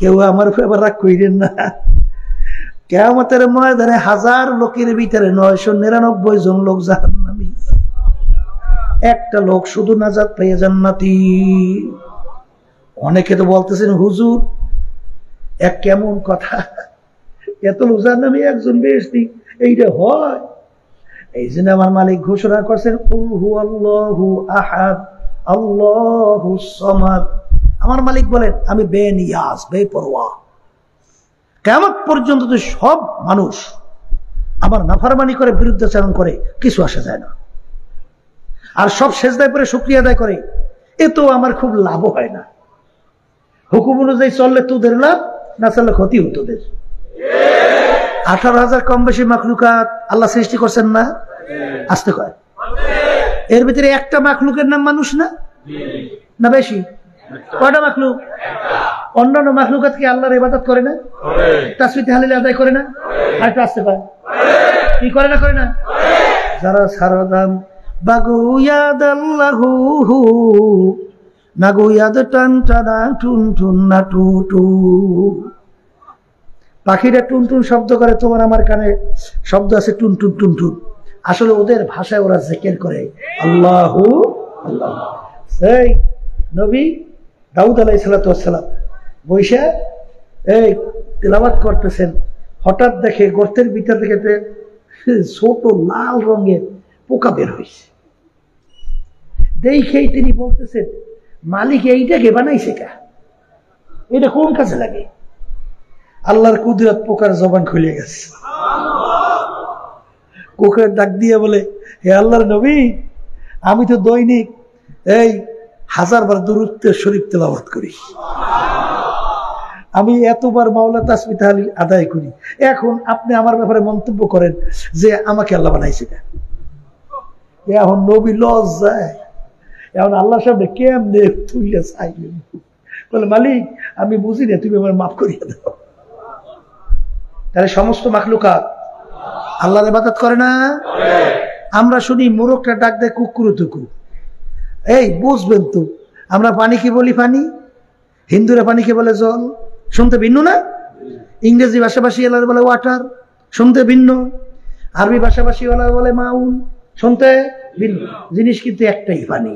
কেউ আমার ব্যাপার রাগ কইরেন না, কিয়ামতের ময়দানে 1000 লোকের ভিতরে 999 জন লোক জাহান্নামী, একটা লোক শুধু নাজাত পেয়ে জান্নাতি। অনেকে তো বলতেছেন হুজুর এক কেমন কথা, এত লোক জাহান্নামী একজন বেহেশতি, এইটা হয়? এই জন্য আমার মালিক ঘোষণা করছেন কুল হুয়াল্লাহু আহাদ আল্লাহুস সামাদ। আমার মালিক বলেন আমি বেনিয়াজ, বেপরোয়া। কিয়ামত পর্যন্ত তো সব মানুষ আমার নাফরমানি করে, বিরুদ্ধাচরণ করে, কিছু আসা যায় না। আর সব সেজদায় পড়ে শুকরিয়া আদায় করে, এ তো আমার খুব লাভ হয় না। হুকুম অনুযায়ী চললে তোদের লাভ, না চললে ক্ষতি হতো তোদের। 18,000 কম বেশি মাখলুকাত আল্লাহ সৃষ্টি করছেন না? আসতে কয় এর ভিতরে একটা মাখলুকের নাম মানুষ না? না বেশি? কয়টা মাখলুক? অন্যান্য মাখলুকাত কি আল্লাহর ইবাদত করে না? তাসবিহ তাহলিল আদায় করে না? আর একটু আসতে পারে কি করে না? করে না? যারা সারদাম বাগুয়াদ আল্লাহু নাগুয়াদ টান টানা টুন টুন না টু টু। পাখিরা টুন টুন শব্দ করে, তোমার আমার কানে শব্দ আছে টুন টুন টুন টুন। আসলে ওদের ভাষায় ওরা জিকির করে আল্লাহু আল্লাহ। সেই নবী দাউদ আলাইহিস সালাতু ওয়াস সালাম বৈশা এই তিলাওয়াত করতেছেন, হঠাৎ দেখে গর্তের ভিতর থেকে ছোট লাল রঙের পোকা বের হয়েছে। দেখেই তিনি বলতেছেন, মালিক এইটাকে বানাইছে কা? এটা কোন কাজে লাগে? আল্লাহর কুদরত, পোকার জবান খুলে গেছে। কোকের ডাক দিয়ে বলে, হে আল্লাহর নবী, আমি তো দৈনিক এই 1000 বার দুরূদ শরীফ তেলাওয়াত করি, আমি এতবার মাওলা তাসবিহ তাহলিল আদায় করি, এখন আপনি আমার ব্যাপারে মন্তব্য করেন যে আমাকে আল্লাহ বানাইছে কেন? এখন নবী লজ যায়, এখন আল্লাহর সামনে কেমনে তুইলে চাইলেন, বলে মালিক আমি বুঝি না, তুমি আমার মাফ করিয়ে দাও। তাহলে সমস্ত মাখলুকাত আল্লাহর ইবাদত করে না? আমরা শুনি মোরগটা ডাক দেয় কুকুর টুকু। এই বুঝবেন তো, আমরা পানিকে বলি পানি, হিন্দুরা পানিকে বলে জল, শুনতে ভিন্ন না? ইংরেজি ভাষাভাষী এলার বলে ওয়াটার, শুনতে ভিন্ন। আরবি ভাষাভাষী এলার বলে মাউন, শুনতে ভিন্ন। জিনিস কিন্তু একটাই, পানি।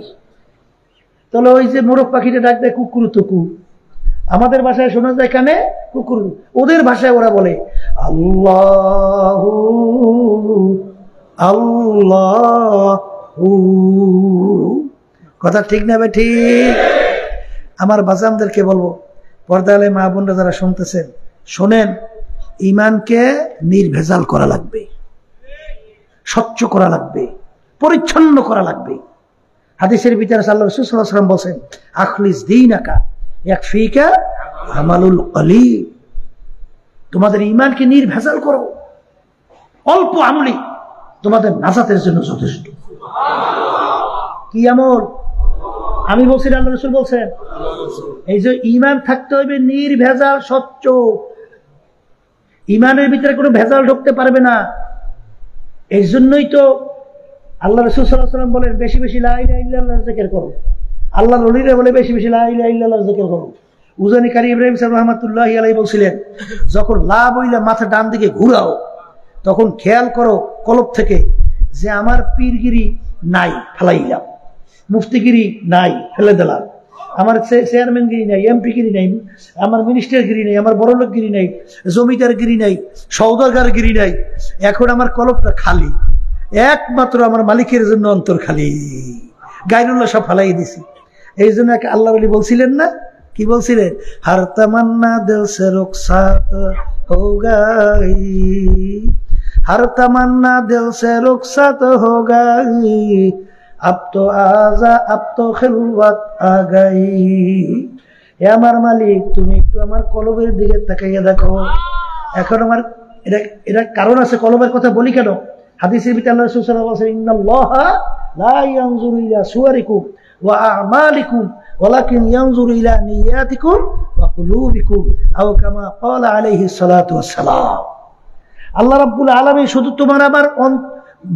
তাহলে ওই যে মোরগ পাখিটা ডাক দেয় কুকুর টুকু, আমাদের ভাষায় শোনা যায় কানে কুকুর, ওদের ভাষায় ওরা বলে আল্লাহু আল্লাহু। কথা ঠিক না ভাই? ঠিক। আমার বাজানদেরকে বলবো, পর্দালে মা বোনরা যারা শুনতেছেন, শোনেন, ইমানকে নির্ভেজাল করা লাগবে, স্বচ্ছ করা লাগবে, পরিচ্ছন্ন করা লাগবে। হাদিসের ভিতরে আল্লাহ রাসূল সাল্লাল্লাহু আলাইহি ওয়াসাল্লাম বলেন, আখলিস দীনাকা ইয়াকফিকা আমালুল কলিল। তোমাদের ঈমানকে নির্ভেজাল করো, অল্প আমলি তোমাদের নাজাতের জন্য যথেষ্ট। কি আমল? আমি বলছি, আল্লাহ রাসূল বলছেন। এই যে ঈমান থাকতে হবে নির্ভেজাল, স্বচ্ছ। ঈমানের ভিতরে কোনো ভেজাল ঢুকতে পারবে না। এই জন্যই তো আল্লাহ রাসূল সাল্লাল্লাহু আলাইহি ওয়াসাল্লাম বলেন, বেশি বেশি লা ইলাহা ইল্লাল্লাহ জিকির করো। আল্লাহর ওলিরা বলে বেশি বেশি লা ইলাহা ইল্লাল্লাহ জিকির করো। উজানি কারি ইব্রাহিম সাহেব রাহমাতুল্লাহি আলাইহি বলছিলেন, যখন লা বইলা মাথা ডান দিকে ঘুরাও, তখন খেয়াল করো কলব থেকে যে আমার পীরগিরি নাই, ফেলাইলাম, মুফতিগিরি নাই, ফেলে দিলাম, আমার চেয়ারম্যান গিরি নাই, এমপি গিরি নাই, আমার মিনিস্টার গিরি নাই, আমার বড়লোক গিরি নাই, জমিদার গিরি নাই, সওদাগর গিরি নাই। এখন আমার কলবটা খালি, একমাত্র আমার মালিকের জন্য অন্তর খালি, গায়রুল্লাহ সব ফালাই দিছি। এই জন্য আল্লাহ বলি বলছিলেন না, কি বলছিলেন? হর তামান্না দিল সে রুখসাত হো গাই, হর তামান্না দিল সে রুখসাত হো গাই, আব তো আজা আব তো খিলওয়াত আ গাই। হে আমার মালিক, তুমি একটু আমার কলবের দিকে তাকাইয়া দেখো। এখন আমার এটা কারণ আছে, কলবের কথা বলি কেন? হাদিসের ভিতরে আল্লাহ রাসূল সাল্লাল্লাহু আলাইহি ওয়াসাল্লাম ইন্নাল্লাহা লা ইয়ানজুরু ইলা সুওয়ারিকুম ওয়া আমালিকুম ওয়ালাকিন ইয়ানজুরু ইলা নিয়াতিকুম ওয়া কুলুবিকুম আও কামা ক্বালা আলাইহিস সালাতু ওয়াস সালাম। আল্লাহ রাব্বুল আলামিন শুধু তোমার আমার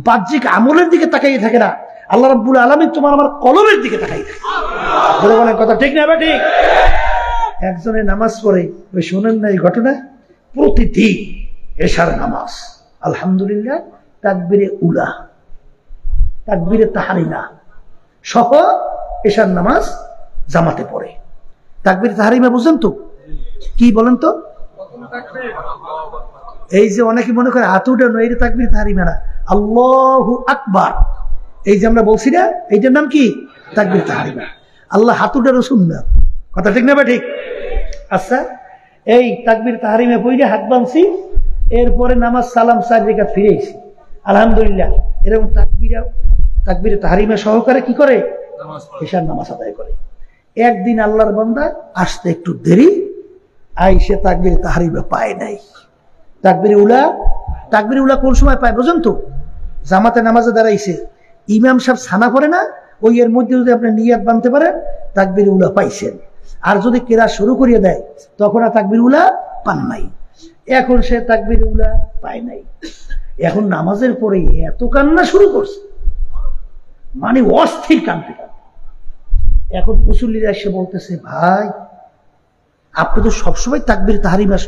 বাহ্যিক আমলের দিকে তাকাইয়ে থাকে না, আল্লাহ রাব্বুল আলামিন তোমার আমার কলবের দিকে তাকাইয়ে থাকে। বলে বলেন কথা ঠিক না? ঠিক। একজনে নামাজ পড়ে, ওই শোনেন না এই ঘটনা? প্রতিদিন এশার নামাজ আলহামদুলিল্লাহ তাকবীরে উলা, তাকবীরে তাহরিমা সহ এশার নামাজ জামাতে পড়ে। তাকবীরে তাহরিমা বুঝেন তো? কি বলেন তো? এই যে অনেকে মনে করে হাত উঠানো, এইটা তাকবীরে তাহরিমা না, আল্লাহু আকবার, এই যে আমরা বলছি না, এইটার নাম কি? তাকবীরে তাহরিমা। আল্লাহ হাত উঠানো সুন্নাত, কথা ঠিক না? ঠিক। আচ্ছা, এই তাকবীর তাহরিমে পড়ে হাত বাঁধছি, এরপরে নামাজ সালাম 4 রাকাত ফিরেছি আলহামদুলিল্লাহ, এরকম তাকবীরে তাহরিমে সহকারে কি করে? এশার নামাজ আদায় করে। একদিন আল্লাহর বান্দা আসতে একটু দেরি, আইসে তাকবীরে তাহরিমে পায় নাই। তাকবীরে উলা কোন সময় পায় বুঝেন তো? জামাতে নামাজে দাঁড়াইছে, ইমাম সাহেব সানা করে না, ওই এর মধ্যে যদি আপনি নিয়াত বানতে পারেন তাকবীরে উলা পাইছেন। আর যদি কেরাত শুরু করিয়ে দেয় তখন আর তাকবীরে উলা পান নাই। এখন সে তাকবীরে উলা পায় নাই, এখন নামাজের পরে এত কান্না শুরু করছে, মানে অস্থির কাঁদতে কাঁদতে। এখন মুসল্লিরা এসে বলতেছে, ভাই আপনি তো সবসময় তাকবীরে তাহরিমা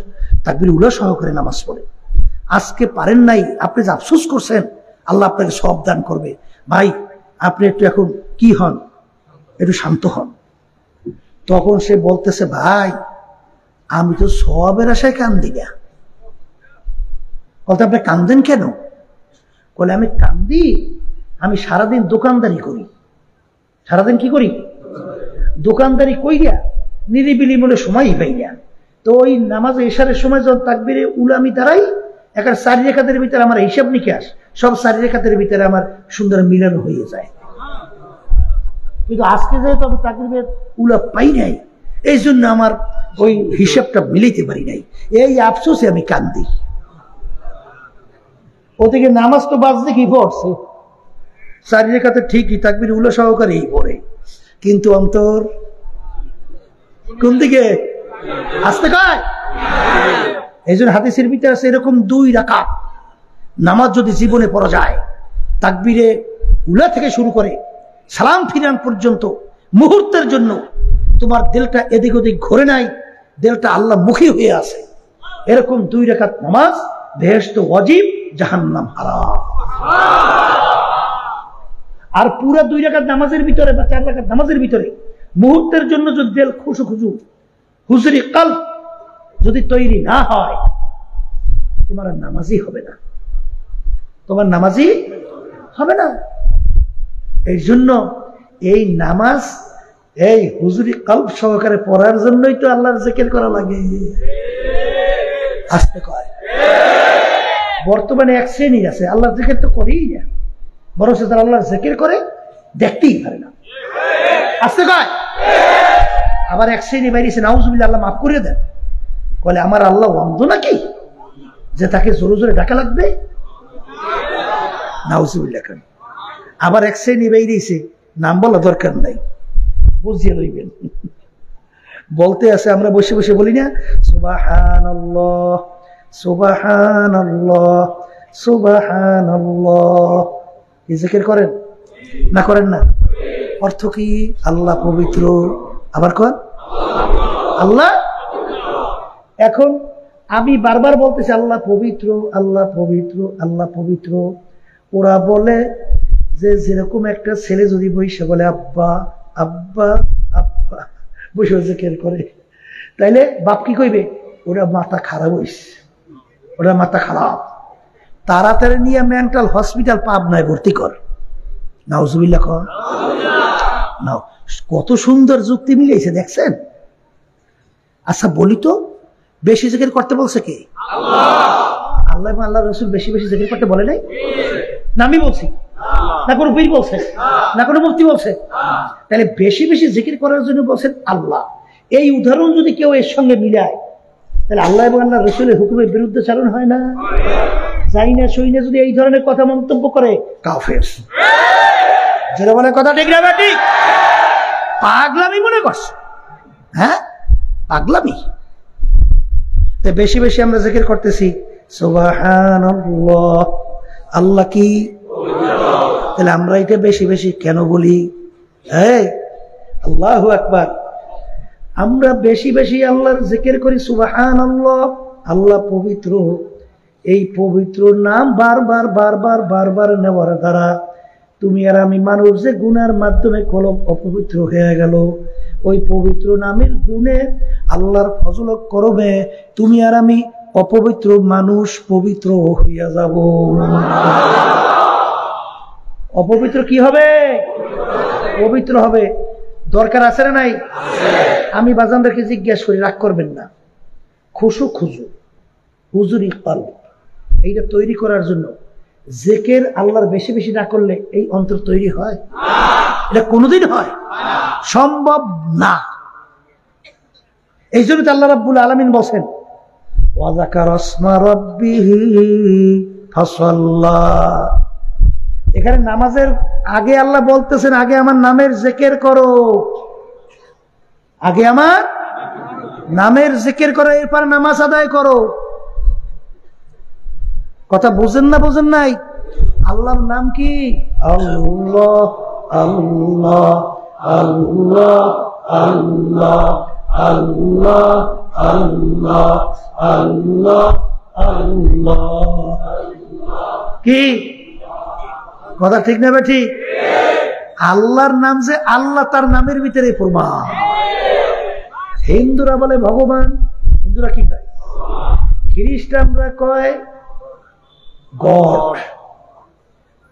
তাকবীরে উলা সহকারে নামাজ পড়ে, আজকে পারেন নাই, আপনি যে আফসোস করছেন, আল্লাহ আপনাকে সওয়াব দান করবে। ভাই আপনি একটু এখন কি হন, একটু শান্ত হন। তখন সে বলতেছে, ভাই আমি তো সওয়াবের আশায় কান্দি না। বলতে আপনি কান্দেন কেন? বলে আমি কান্দি, আমি সারাদিন দোকানদারি করি। সারাদিন কি করি? দোকানদারি কইরা নিরিবিলি মনে সময়ই পাই না। তো ওই নামাজে এশারের সময় যখন তাকবীরে উলা আমি দাঁড়াই, এখন 4 রাকাতের ভিতরে আমার হিসাব নিকাশ সব 4 রাকাতের ভিতরে আমার সুন্দর মিলানো হয়ে যায়। কিন্তু আজকে যেহেতু আমি তাকবীরে উলা পাই নাই, এই জন্য আমার ওই হিসাবটা মিলাইতে পারি নাই, এই আফসোসে আমি কান্দি। ওদিকে নামাজ তো বাজতে কি পড়ছে, 4 রাকাতে ঠিকই তাকবীরে উলা সহকারেই পড়ে, কিন্তু অন্তর কোন দিকে? আসতে কয়। এই জন্য হাদিসের ভিতরে আছে এরকম 2 রাকাত নামাজ যদি জীবনে পড়া যায়, তাকবীরে উলা থেকে শুরু করে সালাম ফিরান পর্যন্ত মুহূর্তের জন্য তোমার দিলটা এদিক ওদিক ঘুরে নাই, দিলটা আল্লাহ মুখী হয়ে আছে, এরকম 2 রাকাত নামাজ বেহেশত ওয়াজিব, জাহান্নাম হারাম। আর পুরা 2 রাকাত নামাজের ভিতরে বা 4 রাকাত নামাজের ভিতরে মুহূর্তের জন্য যদি দিল খুশু হুজুরি কলব যদি তৈরি না হয়, তোমার নামাজই হবে না, তোমার নামাজই হবে না। এই জন্য এই নামাজ এই হুজুরি কলব সহকারে পড়ার জন্যই তো আল্লাহর জিকির করা লাগে। আসতে কয়। বর্তমানে এক শ্রেণী আছে আল্লাহর জিকির তো করেই না, বরং তারা আল্লাহর জিকির করে দেখতেই পারে না। আসতে কয়। আবার এক শ্রেণী বাইরেছে, নাউজুবিল্লাহ, আল্লাহ মাফ করে দেন, বলে আমার আল্লাহ অন্ধ নাকি যে তাকে জোরে জোরে ডাকা লাগবে? নাউজুবিল্লাহ। আবার এক শ্রেণী বাইরেছে, নাম বলা দরকার নাই, বুঝিয়ে লইবেন। বলতে আছে, আমরা বসে বসে বলি না, সুবহানাল্লাহ সুবহানাল্লাহ সুবহানাল্লাহ, এই জিকির করেন না করেন না? অর্থ কি? আল্লাহ পবিত্র। আবার কর আল্লাহ। এখন আমি বারবার বলতেছি আল্লাহ পবিত্র, আল্লাহ পবিত্র, আল্লাহ পবিত্র। ওরা বলে যে যেরকম একটা ছেলে যদি বসে বলে আব্বা আব্বা আব্বা, বসে জিকির করে। তাইলে বাপ কি কইবে? ওরা মাথা খারাপ হইছে, ওরা মাথা খারাপ, তাড়াতাড়ি নিয়ে মেন্টাল হসপিটাল পাবনায় ভর্তি কর। নাউজুবিল্লাহ কর। নাও, কত সুন্দর যুক্তি মিলেছে দেখছেন। আচ্ছা বলি তো, বেশি জিকির করতে বলছে কে? আল্লাহ এবং আল্লাহ রসুল বেশি বেশি জিকির করতে বলে নাই? না আমি বলছি? না কোনো পীর বলছে? না কোনো মুফতি বলছে? তাহলে বেশি বেশি জিকির করার জন্য বলছেন আল্লাহ। এই উদাহরণ যদি কেউ এর সঙ্গে মিলায়, তাহলে আল্লাহ এবং আল্লাহ রসুলের হুকুমের বিরুদ্ধে চালন হয় না? যাই না সই না যদি এই ধরনের কথা মন্তব্য করে কাফের। যেটা বলে কথা ঠিক না ঠিক? পাগলামি মনে করছে, হ্যাঁ পাগলামি। বেশি বেশি আমরা জিকির করতেছি সুবহানাল্লাহ, আল্লাহ কি? তাহলে আমরা এটা বেশি বেশি কেন বলি? এই আল্লাহু আকবার, আমরা বেশি বেশি আল্লাহর জিকির করি সুবহানাল্লাহ, আল্লাহ পবিত্র। এই পবিত্র নাম বারবার বারবার বারবার নেওয়ার দ্বারা তুমি আর আমি মানুষ যে গুনার মাধ্যমে কলব অপবিত্র হয়ে গেল, ওই পবিত্র নামের গুণে আল্লাহর ফজল করবে তুমি আর আমি অপবিত্র মানুষ পবিত্র হইয়া যাব। অপবিত্র কি হবে? পবিত্র হবে। দরকার আছে না নাই? আমি বাজানদেরকে জিজ্ঞেস করি, রাগ করবেন না, খুশু খুজু হুজুরি কলব এইটা তৈরি করার জন্য জিকির আল্লাহর বেশি বেশি না করলে এই অন্তর তৈরি হয়? এটা কোনোদিন হয়? সম্ভব না। এই জন্য তো আল্লাহ রাব্বুল আলামিন বলেন ওয়া যাকারা ইসমা রাব্বিহি ফাসাল্লা। এখানে নামাজের আগে আল্লাহ বলতেছেন, আগে আমার নামের জিকির করো, আগে আমার নামের জিকির করো, এরপর নামাজ আদায় করো। কথা বুঝেন না? বুঝেন নাই? আল্লাহর নাম কি? আল্লাহ আল্লাহ আল্লাহ আল্লাহ আল্লাহ আল্লাহ আল্লাহ আল্লাহ। কি কথা ঠিক না বেঠি? আল্লাহর নাম যে আল্লাহ, তার নামের ভিতরে প্রমাণ। হিন্দুরা বলে ভগবান, হিন্দুরা কি কয়? খ্রিস্টানরা কয় গড,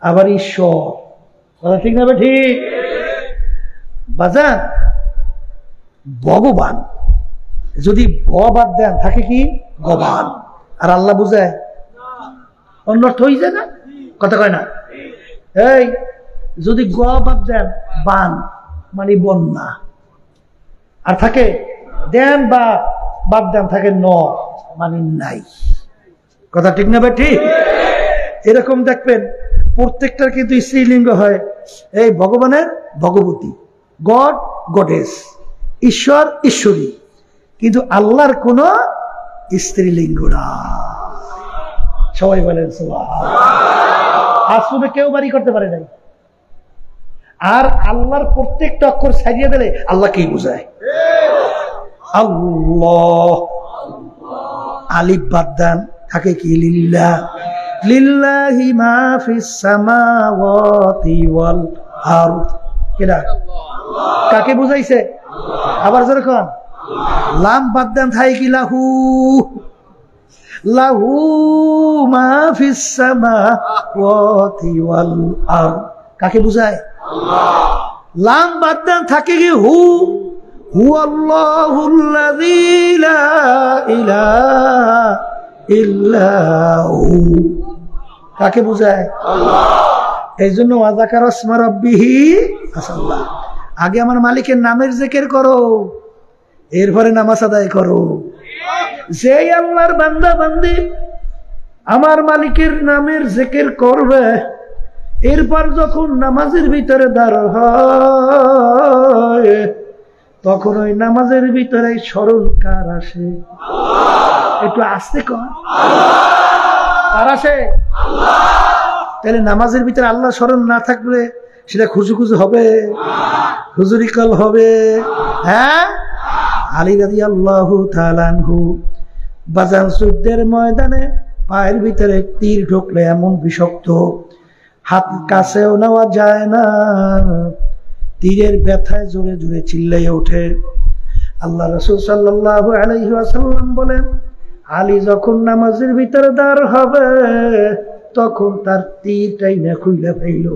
আবার ঈশ্বর। কথা ঠিক না বেঠি? বাজান ভগবান যদি গ বাদ দেন থাকে কি? গবান। আর আল্লাহ বুঝায় অন্য অর্থ হয়ে যায় না? কথা কয় না? এই যদি গ বাদ দেন বান মানে বন্যা, আর থাকে দেন বা বাদ দেন থাকে ন মানে নাই। কথা ঠিক না ভাই? ঠিক। এরকম দেখবেন প্রত্যেকটার কিন্তু স্ত্রীলিঙ্গ হয়। এই ভগবানের ভগবতী, গড গডেস, ঈশ্বর ঈশ্বরী, কিন্তু আল্লাহর কোন স্ত্রীলিঙ্গ না। সবাই বলেন সুবহানাল্লাহ। আসলে কেউ বাড়ি করতে পারে নাই। আর আল্লাহর প্রত্যেকটা অক্ষর ছাড়িয়ে দিলে আল্লাহ কি বোঝায়? আল্লাহ। আলিফ বাদ দেন থাকে কি? লিল্লাহ। লিল্লাহি মা ফিস সামাওয়াতি ওয়াল আরদ। কেডা? কাকে বুঝাইছে? আবার যেরকম লাম বাদ দেন থাকে কি? লাহু। লাহু মা ফিস সামাওয়াতি ওয়াল আরদ। কাকে বুঝায়? লাম বাদ দেন থাকে কি? হু। হুয়াল্লাহুল্লাযী লা ইলাহা ইল্লা হু। কাকে বুঝায়? এই জন্য ওয়া যাকারা ইসমা রাব্বিহি ফাসাল্লা। আগে আমার মালিকের নামের জিকির করো, এরপরে নামাজ আদায় করো। যেই আল্লাহর বান্দা বান্দি আমার মালিকের নামের জিকির করবে, এরপর যখন নামাজের ভিতরে দাঁড় হয়, তখন ওই নামাজের ভিতরে স্মরণ কার আসে? একটু আস্তে কর। কার আসে? তাহলে নামাজের ভিতরে আল্লাহ স্মরণ না থাকলে সেটা খুশু খুশু হবে, হুজুরি কল হবে। হ্যাঁ, আলী রাদিয়াল্লাহু তাআলা আনহু বাজান যুদ্ধের ময়দানে পায়ের ভিতরে তীর ঢুকলে এমন বিষাক্ত, হাত কাছেও নেওয়া যায় না। তীরের ব্যথায় জোরে জোরে চিল্লাইয়ে ওঠে, আল্লাহ রাসূল সাল্লাল্লাহু আলাইহি ওয়াসাল্লাম বলেন, আলী যখন নামাজের ভিতরে দাঁড় হবে তখন তার তীরটাই না খুইলা ফেলল।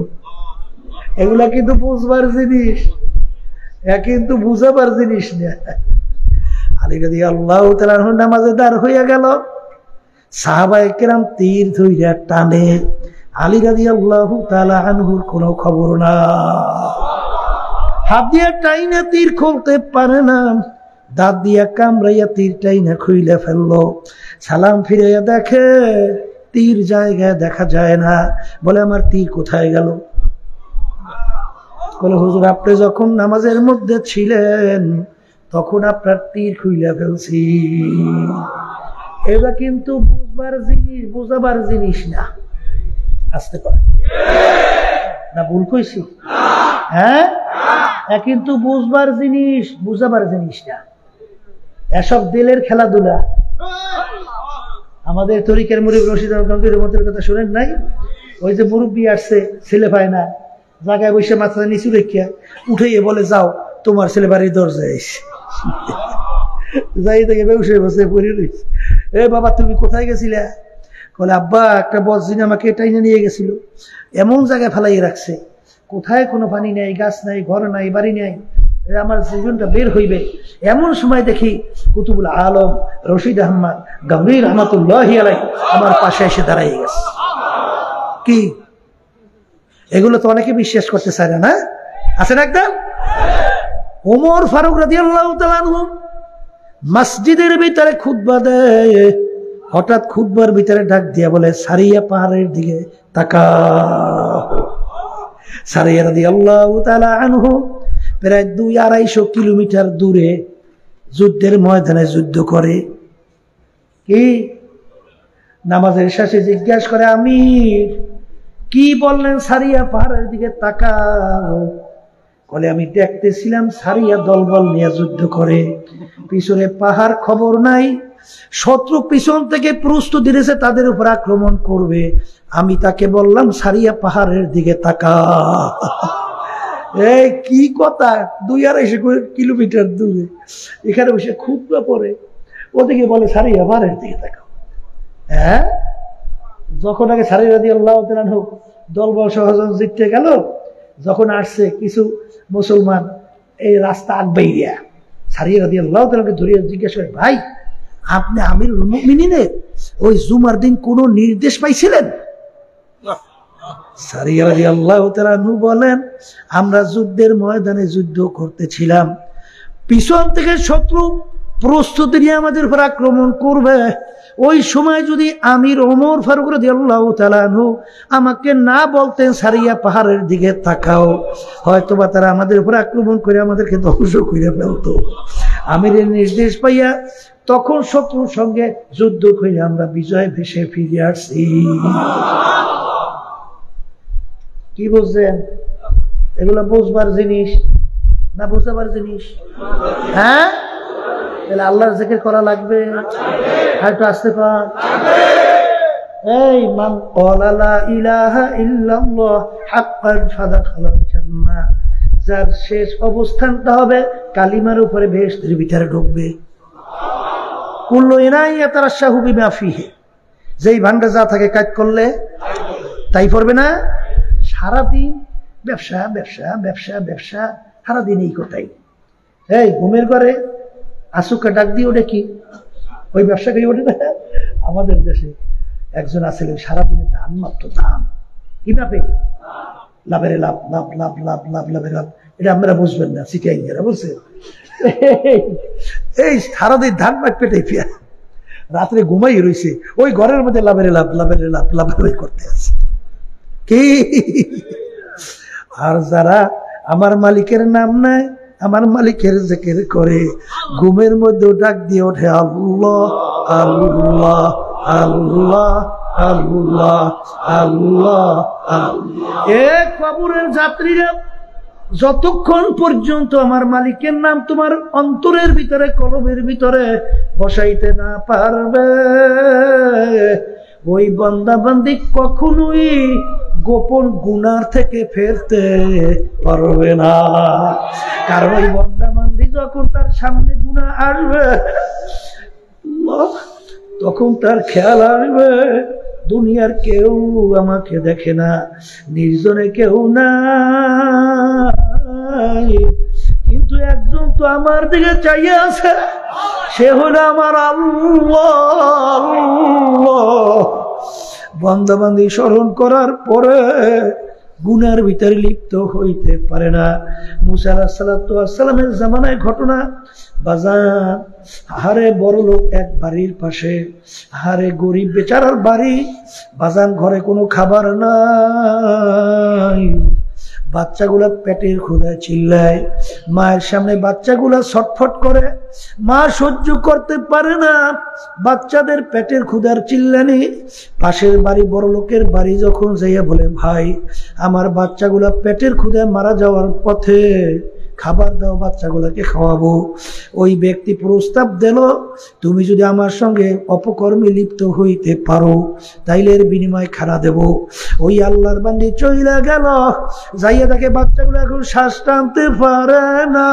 এগুলা কিন্তু বুঝবার জিনিস, কিন্তু বুঝাবার জিনিস না। আলী রাদিয়াল্লাহু তাআলা আনহু নামাজে দাঁড় হইয়া গেল, সাহাবায়ে কেরাম তীর ধইরা টানে, আলী রাদিয়াল্লাহু তাআলা আনহুর কোনো খবর না। হাত দিয়া টাইনা তীর খুলতে পারে না, দাঁত দিয়া কামড়াইয়া তীর টাইনা খুইলা ফেললো। সালাম ফিরাইয়া দেখে তীর জায়গায় দেখা যায় না। বলে, আমার তীর কোথায় গেল? বলে, হুজুর আপনি যখন নামাজের মধ্যে ছিলেন তখন আপনার তীর খুইলা ফেলছি। এটা কিন্তু বুঝবার জিনিস, বোঝাবার জিনিস না। আসতে পারে না, ভুল কইছি? হ্যাঁ, কিন্তু বুঝবার জিনিস, বুঝাবার জিনিস না। এসব দিলের খেলাধুলা। আমাদের তরিকার মুরব্বী রশিদ রহমতের কথা শুনেন নাই? ওই যে মুরব্বী আসছে, ছেলে পায় না, জায়গায় বসে মাথা নিচু রেখিয়া উঠেই বলে, যাও তোমার ছেলে বাড়ির দরজায় এসে যাই থেকে ব্যবসায় বসে পড়ে রয়েছে। এ বাবা তুমি কোথায় গেছিলে? বলে, আব্বা একটা বজ্জিন আমাকে টাইনে নিয়ে গেছিল, এমন জায়গায় ফেলাই রাখছে, কোথায় কোনো পানি নেই, গাছ নাই, ঘর নাই, বাড়ি নেই, আমার জীবনটা বের হইবে। এমন সময় দেখি কুতুবুল আলম রশিদ আহমদ গম্ভীর রহমতুল্লাহি আলাইহি আমার পাশে এসে দাঁড়াই গেছে। কি এগুলো তো অনেকে বিশ্বাস করতে চায় না, না আছে না? একদম ওমর ফারুক রাদিয়াল্লাহু তাআলা আনহু মসজিদের ভিতরে খুতবা দেয়, হঠাৎ খুতবার ভিতরে ডাক দিয়া বলে, সারিয়া পাহাড়ের দিকে তাকাও। সারিয়া রাদিয়াল্লাহু তাআলা আনহু প্রায় 200-250 কিলোমিটার দূরে যুদ্ধের ময়দানে যুদ্ধ করে। কি নামাজের শেষে জিজ্ঞাসা করে, আমির কি বললেন সারিয়া পাহাড়ের দিকে তাকাও? বলে, আমি দেখতেছিলাম সারিয়া দলবল নিয়ে যুদ্ধ করে, পিছনে পাহাড় খবর নাই, শত্রু পিছন থেকে প্রস্তুতি দিয়েছে তাদের উপর আক্রমণ করবে, আমি তাকে বললাম সারিয়া পাহাড়ের দিকে তাকা। এই কি কথা, 200-250 কিলোমিটার দূরে এখানে বসে খুতবা পড়ে, ওদিকে বলে সারিয়া পাহাড়ের দিকে তাকাও। হ্যাঁ, যখন আগে সারিয়া রাদিয়াল্লাহু তাআলা আনহু দলবল সহজন জিততে গেল, যখন আসছে কিছু মুসলমান এই রাস্তা আগবাইয়া, সারিয়া রাদিয়াল্লাহু তাআলাকে ধরিয়ে জিজ্ঞেস করে, ভাই আপনি আমিরুল মুমিনিনের ওই জুমার দিন কোন নির্দেশ পাইছিলেন? সারিয়া রাদিয়াল্লাহু তাআলা আনহু বলেন, আমরা যুদ্ধের ময়দানে যুদ্ধ করতেছিলাম, পিছন থেকে শত্রু প্রস্তুতি নিয়ে আমাদের উপর আক্রমণ করবে, ওই সময় যদি আমির ওমর ফারুক রাদিয়াল্লাহু তাআলা আনহু আমাকে না বলতেন সারিয়া পাহাড়ের দিকে তাকাও, হয়তোবা তারা আমাদের উপর আক্রমণ করে আমাদেরকে ধ্বংস করে ফেলতো। আমিরের নির্দেশ পাইয়া তখন শত্রুর সঙ্গে যুদ্ধ করে আমরা বিজয় ভেসে ফিরে আসছি। কি বুঝছেন? এগুলো বুঝবার জিনিস না বুঝাবার জিনিস? হ্যাঁ, তাহলে আল্লাহর জিকির করা লাগবে। হয়তো আসতে পার এই মান ক্বালা লা ইলাহা ইল্লাল্লাহ হাক্কান ফাদাখালাল জান্নাহ, যার শেষ অবস্থানটা হবে কালিমার উপরে বেহেশতের ভিতরে ঢুকবে। কুল্লু ইনাইন ইয়াতারাশাহু বিমা ফিহি, যেই ভান্ডা যা থাকে কাজ করলে তাই পড়বে না। সারাদিন ব্যবসা ব্যবসা ব্যবসা ব্যবসা, সারাদিন এই কথাই। এই ঘুমের ঘরে আসুকা ডাক দিয়ে ওটা কি ওই ব্যবসা করি ওঠে না? আমাদের দেশে একজন আছিলেন, সারাদিনের দান মাত্র দান, কিভাবে লাভের লাভ, লাভ লাভ লাভ লাভ লাভের লাভ, এটা আপনারা বুঝবেন না, সিটিআইরা বুঝছে। এই সারাদিন ধান মাঠ পেটে ফিয়া রাত্রে ঘুমাই রয়েছে, ওই ঘরের মধ্যে লাভের লাভ লাভের লাভ লাভের করতে আছে কি। আর যারা আমার মালিকের নাম নেয়, আমার মালিকের জিকির করে, ঘুমের মধ্যে ডাক দিয়ে ওঠে আল্লাহ আল্লাহ আল্লাহ আল্লাহ আল্লাহ। এ কবরের যাত্রীরা, যতক্ষণ পর্যন্ত আমার মালিকের নাম তোমার অন্তরের ভিতরে, কলবের ভিতরে বসাইতে না পারবে, ওই বান্দা বান্দি কখনোই গোপন গুনার থেকে ফেরতে পারবে না। কারণ ওই বান্দা-বান্দি যখন তার সামনে গুনাহ আসবে তখন তার খেয়াল আসবে দুনিয়ার কেউ আমাকে দেখে না, নির্জনে কেউ নাই, কিন্তু একজন তো আমার দিকে চাইয়ে আছে, সে হলো আমার আল্লাহ। বান্দা-বান্দি স্মরণ করার পরে গুনার ভিতরে লিপ্ত হইতে পারে না। মুসা আলাইহিস সালামের জামানায় ঘটনা, বাজার হারে বড় লোক এক বাড়ির পাশে, হারে গরিব বেচারার বাড়ি, বাজান ঘরে কোনো খাবার নাই, বাচ্চাগুলা পেটের ক্ষুধায় চিল্লায়, মায়ের সামনে বাচ্চাগুলা ছটফট করে, মা সহ্য করতে পারে না বাচ্চাদের পেটের ক্ষুধার চিল্লানি। পাশের বাড়ি বড় লোকের বাড়ি যখন যাইয়া বলে, ভাই আমার বাচ্চাগুলা পেটের ক্ষুধায় মারা যাওয়ার পথে, খাবার দাও, বাচ্চাগুলাকে খাওয়াবো। ওই ব্যক্তি প্রস্তাব দিল, তুমি যদি আমার সঙ্গে অপকর্মে লিপ্ত হইতে পারো তাইলে এর বিনিময় খানা দেব। ওই আল্লাহর বান্দি চইলা গেল, যাইয়া দেখে বাচ্চাগুলো এখন শ্বাস টানতে পারে না,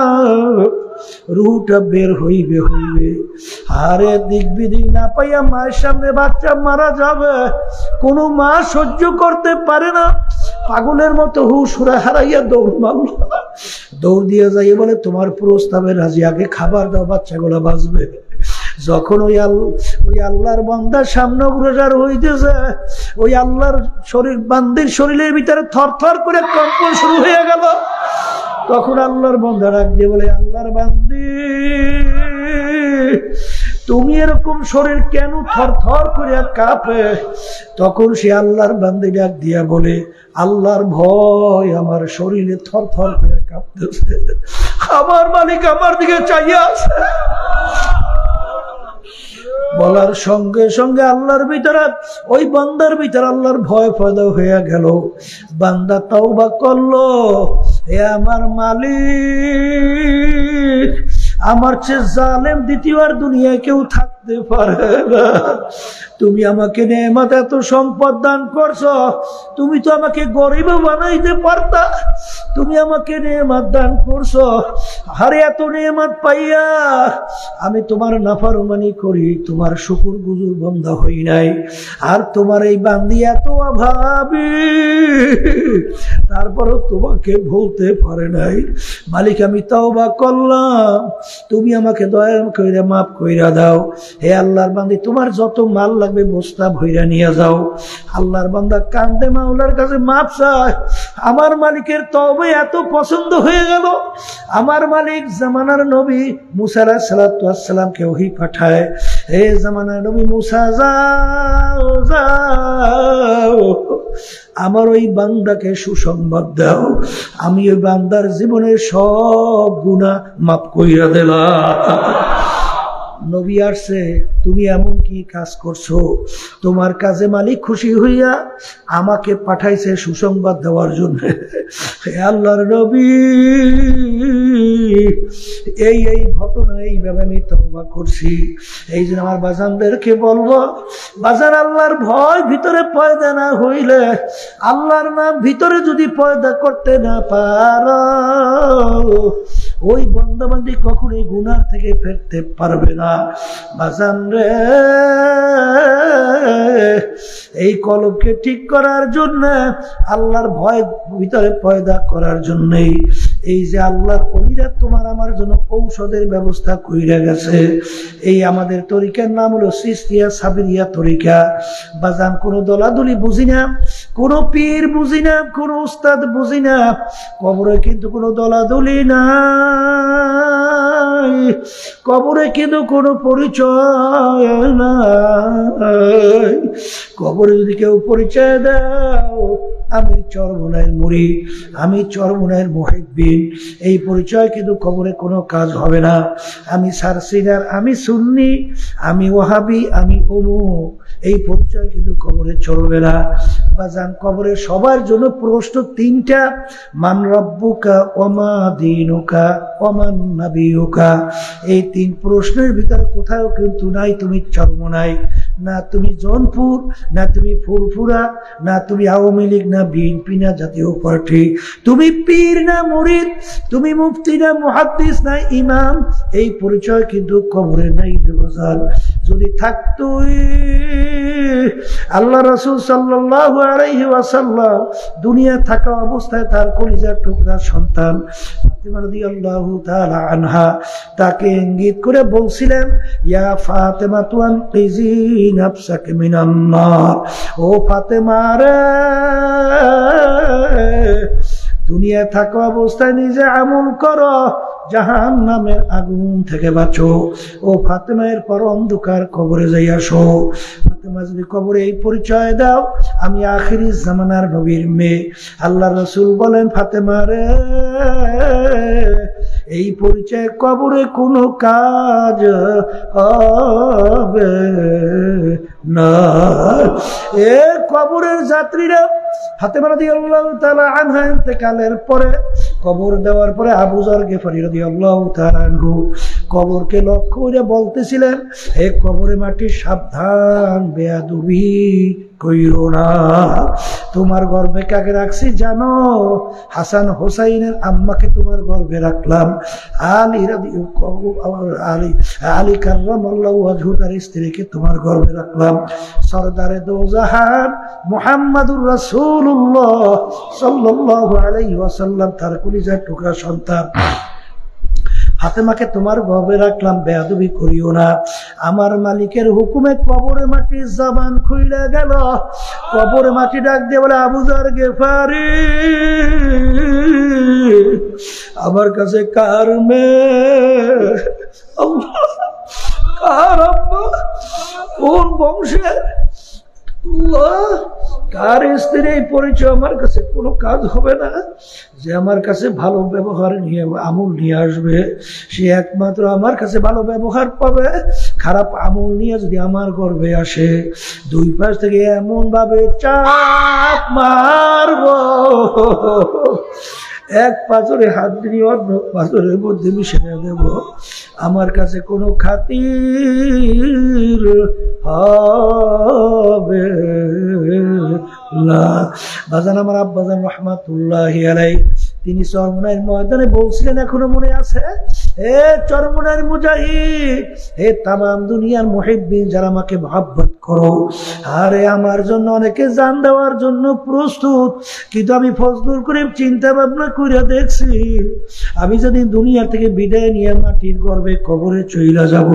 রুহটা বের হইবে। আরে দিক বিধি না পাইয়া মায়ের সামনে বাচ্চা মারা যাবে, কোন মা সহ্য করতে পারে না, পাগলের মতো হুশ হারাইয়া দৌড় মারল। দৌড় দিয়ে যাইয়ে বলে, তোমার প্রস্তাবে রাজি, আগে খাবার দাও, বাচ্চাগুলো বাঁচবে। যখন ওই আল্লাহর বান্দার সামনে অগ্রসর হইতেছে, ওই আল্লাহর শরীর, বান্দির শরীরের ভিতরে থরথর করে কম্পন শুরু হয়ে গেল। তখন আল্লাহর বান্দা ডাক দিয়ে বলে, আল্লাহর বান্দি তুমি এরকম শরীর কেন থরথর করে কাঁপে? তখন সে আল্লাহর বান্দি ডাক দিয়া বলে, আল্লাহর ভয় আমার শরীরে থরথর করে কাঁপতেছে, আমার মালিক আমার দিকে চাইয়া আছে। বলার সঙ্গে সঙ্গে আল্লাহর ভিতরে, ওই বান্দার ভিতরে আল্লাহর ভয় পয়দা হয়ে গেল। বান্দা তাওবা করলো, হে আমার মালিক, আমার চেয়ে জালেম দ্বিতীয় আর দুনিয়ায় কেউ থাকতে পারে না। তুমি আমাকে নেয়ামত, এত সম্পদ দান করছো, তুমি তো আমাকে গরিব বানাইতে পারতা, তুমি আমাকে নেয়ামত দান করছো, আরে এত নেয়ামত পাইয়া আমি তোমার নাফরমানি করি, তোমার শুকর গুজুর বান্দা হই নাই। আর তোমার এই বান্দি এত অভাবী, তারপরও তোমাকে ভুলতে পারে নাই। মালিক আমি তাওবা করলাম, তুমি আমাকে দয়া কইরা মাফ কইরা দাও। হে আল্লাহর বান্দি, তোমার যত মাল লাগবে বস্তা ভইরা নিয়ে যাও। আল্লাহর বান্দা কান্দে মাওলার কাছে মাফ চায়। আমার মালিকের তওবা এত পছন্দ হয়ে গেল, আমার মালিক জামানার নবী মুসা আলাইহিস সালামকে ওহী পাঠায়, হে জামানার নবী মুসা, যাও যাও, আমার ওই বান্দাকে সুসংবাদ দাও, আমি ওই বান্দার জীবনের সব গুনাহ মাফ কইরা দিলাম। নবী আসছে, তুমি এমন কি কাজ করছো? তোমার কাজে মালিক খুশি হইয়া আমাকে পাঠাইছে সুসংবাদ দেওয়ার জন্য। হে আল্লাহর নবী, এই এই ঘটনা এইভাবে আমি তওবা করছি, এই জন্য আমার বাজানদেরকে বলবো, বাজান আল্লাহর ভয় ভিতরে পয়দা না হইলে, আল্লাহর নাম ভিতরে যদি পয়দা করতে না পারো, ওই বান্দা-বান্দি কখনোই গুনাহ থেকে ফিরতে পারবে না। বাজান রে, এই কলবকে ঠিক করার জন্য, আল্লাহর ভয় ভিতরে পয়দা করার জন্যই এই যে আল্লাহর ওলিরা তোমার আমার জন্য ঔষধের ব্যবস্থা কইরা গেছে। এই আমাদের তরিকার নাম হলো চিশতিয়া সাবিরিয়া তরিকা। বাজান কোনো দলাদলি বুঝি না, কোনো পীর বুঝি না, কোনো উস্তাদ বুঝি না, কবরে কিন্তু কোনো দলাদলি নাই, কবরে কিন্তু কোনো পরিচয় নাই। কবরে যদি কেউ পরিচয় দাও, আমি চরমনায়ের মুরিদ, আমি চরমনায়ের মুহিব্বিন, এই পরিচয় কিন্তু কবরে কোনো কাজ হবে না। আমি সারসিনার, আমি সুন্নি, আমি ওয়াহাবি, আমি অমুক, এই পরিচয় কিন্তু কবরে চলবে না। বাজান কবরে সবার জন্য প্রশ্ন তিনটা, মান রব্বুকা ওমা দীনুকা ওমান নাবিয়ুকা। এই তিন প্রশ্নের ভিতরে কোথাও কিন্তু নাই তুমি চরমনাই, না তুমি জৌনপুর, না তুমি ফুরফুরা, না তুমি আওয়ামী লীগ, না বিএনপি, না জাতীয় পার্টি, তুমি পীর না মুরিদ, তুমি মুফতি না মুহাদ্দিস না ইমাম, এই পরিচয় কিন্তু কবরে নাই রে বাজার। যদি থাকতো আল্লাহ রাসূল সাল্লাল্লাহু আলাইহি ওয়াসাল্লাম দুনিয়া থাকা অবস্থায় তার কলিজার টুকরা সন্তান ফাতিমা রাদিয়াল্লাহু তাআলা আনহা তাকে ইঙ্গিত করে বলছিলেন, ইয়া ফাতিমা তুনকিজি নাফসাকা মিনান নার, ও ফাতেমা রে, দুনিয়া থাকা অবস্থায় নিজে আমল করো, জাহান্নামের আগুন থেকে বাঁচো। ও ফাতেমা, এর পর অন্ধকার কবরে যাই আসো। ফাতেমা যদি কবরে এই পরিচয় দাও, আমি আখিরি জামানার নবীর মেয়ে। আল্লাহ রাসূল বলেন, ফাতেমা রে, এই পরিচয় কবরে কোনো কাজ হবে না। এ কবরের যাত্রীরা ফাতেমা রাদিয়াল্লাহু তাআলা আনহা ইন্তেকালের পরে, কবর দেওয়ার পরে আবু যর গিফারি রাদিয়াল্লাহু তাআলা আনহু কবরকে লক্ষ্য করে বলতেছিলেন, হে কবরে মাটি, সাবধান, বেয়াদবি কইরো না। তোমার গর্ভে কাকে রাখছি জানো? হাসান হোসাইনের আম্মাকে তোমার গর্ভে রাখলাম। আলী কাররামাল্লাহু ওয়াজহু তার স্ত্রীকে তোমার গর্ভে রাখলাম। সরদারে দোজাহান মুহাম্মাদুর রাসূলুল্লাহ সাল্লাল্লাহু আলাইহি ওয়াসাল্লাম তার কলিজার টুকরা সন্তান ফাতেমাকে তোমার গর্ভে রাখলাম, বেয়াদবি করিও না। আমার মালিকের হুকুমে কবরে মাটি জবান খুইলা গেল। কবরে মাটি ডাক দিয়ে বলে, আবু যর গিফারি, আমার কাছে কার মেয়ে, কার আম্মা, কোন বংশের, কার স্ত্রী, এই পরিচয় আমার কাছে কোনো কাজ হবে না। যে আমার কাছে ভালো ব্যবহার নিয়ে আমল নিয়ে আসবে, সে একমাত্র আমার কাছে ভালো ব্যবহার পাবে। খারাপ আমল নিয়ে যদি আমার গর্ভে আসে, দুই পাশ থেকে এমন ভাবে চাপ মারব, এক পাথরে হাত দিয়ে অন্য পাথরের মধ্যে মিশিয়ে দেব। আমার কাছে কোনো খাতির হবে না। বাজান আমার আব্বাজান রাহমাতুল্লাহি আলাইহি, তিনি চরমনাইর ময়দানে বলছিলেন, এখনো মনে আছে, হে চরমনাইর মুজাহিদ, হে তামাম দুনিয়ার মুহিব্বিন যারা আমাকে মহব্বত করো, আরে আমার জন্য অনেকে জান দেওয়ার জন্য প্রস্তুত, কিন্তু আমি ফজলুল করিম চিন্তা ভাবনা করে দেখছি, আমি যদি দুনিয়া থেকে বিদায় নিয়ে মাটির গর্ভে কবরে চইলা যাব,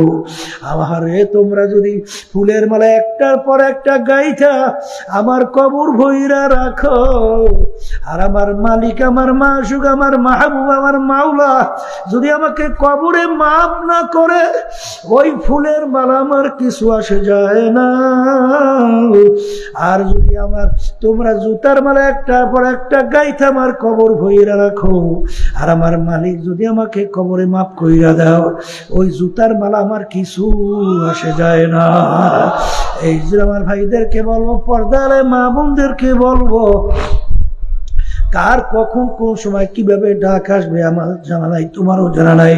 আমারে তোমরা যদি ফুলের মালা একটার পর একটা গাইথা আমার কবর ভইরা রাখো, আর আমার মালিক, আমার মাশুক, আমার মাহবুব, আমার মাওলা যদি আমাকে কবরে মাফ না করে, ওই ফুলের মালা আমার কিছু আসে যায় না। আর যদি আমার তোমরা জুতার মালা একটার পর একটা গাইথা আমার কবর ভইরা রাখো, আর আমার মালিক যদি আমাকে কবরে মাফ কইরা দাও, ওই জুতার মালা আমার কিছু আসে যায় না। এই যে আমার ভাইদেরকে বলবো, পর্দারে মা বোনদেরকে বলবো, কার কখন কোন সময় কিভাবে ডাক আসবে আমার জানা নাই, তোমারও জানা নাই।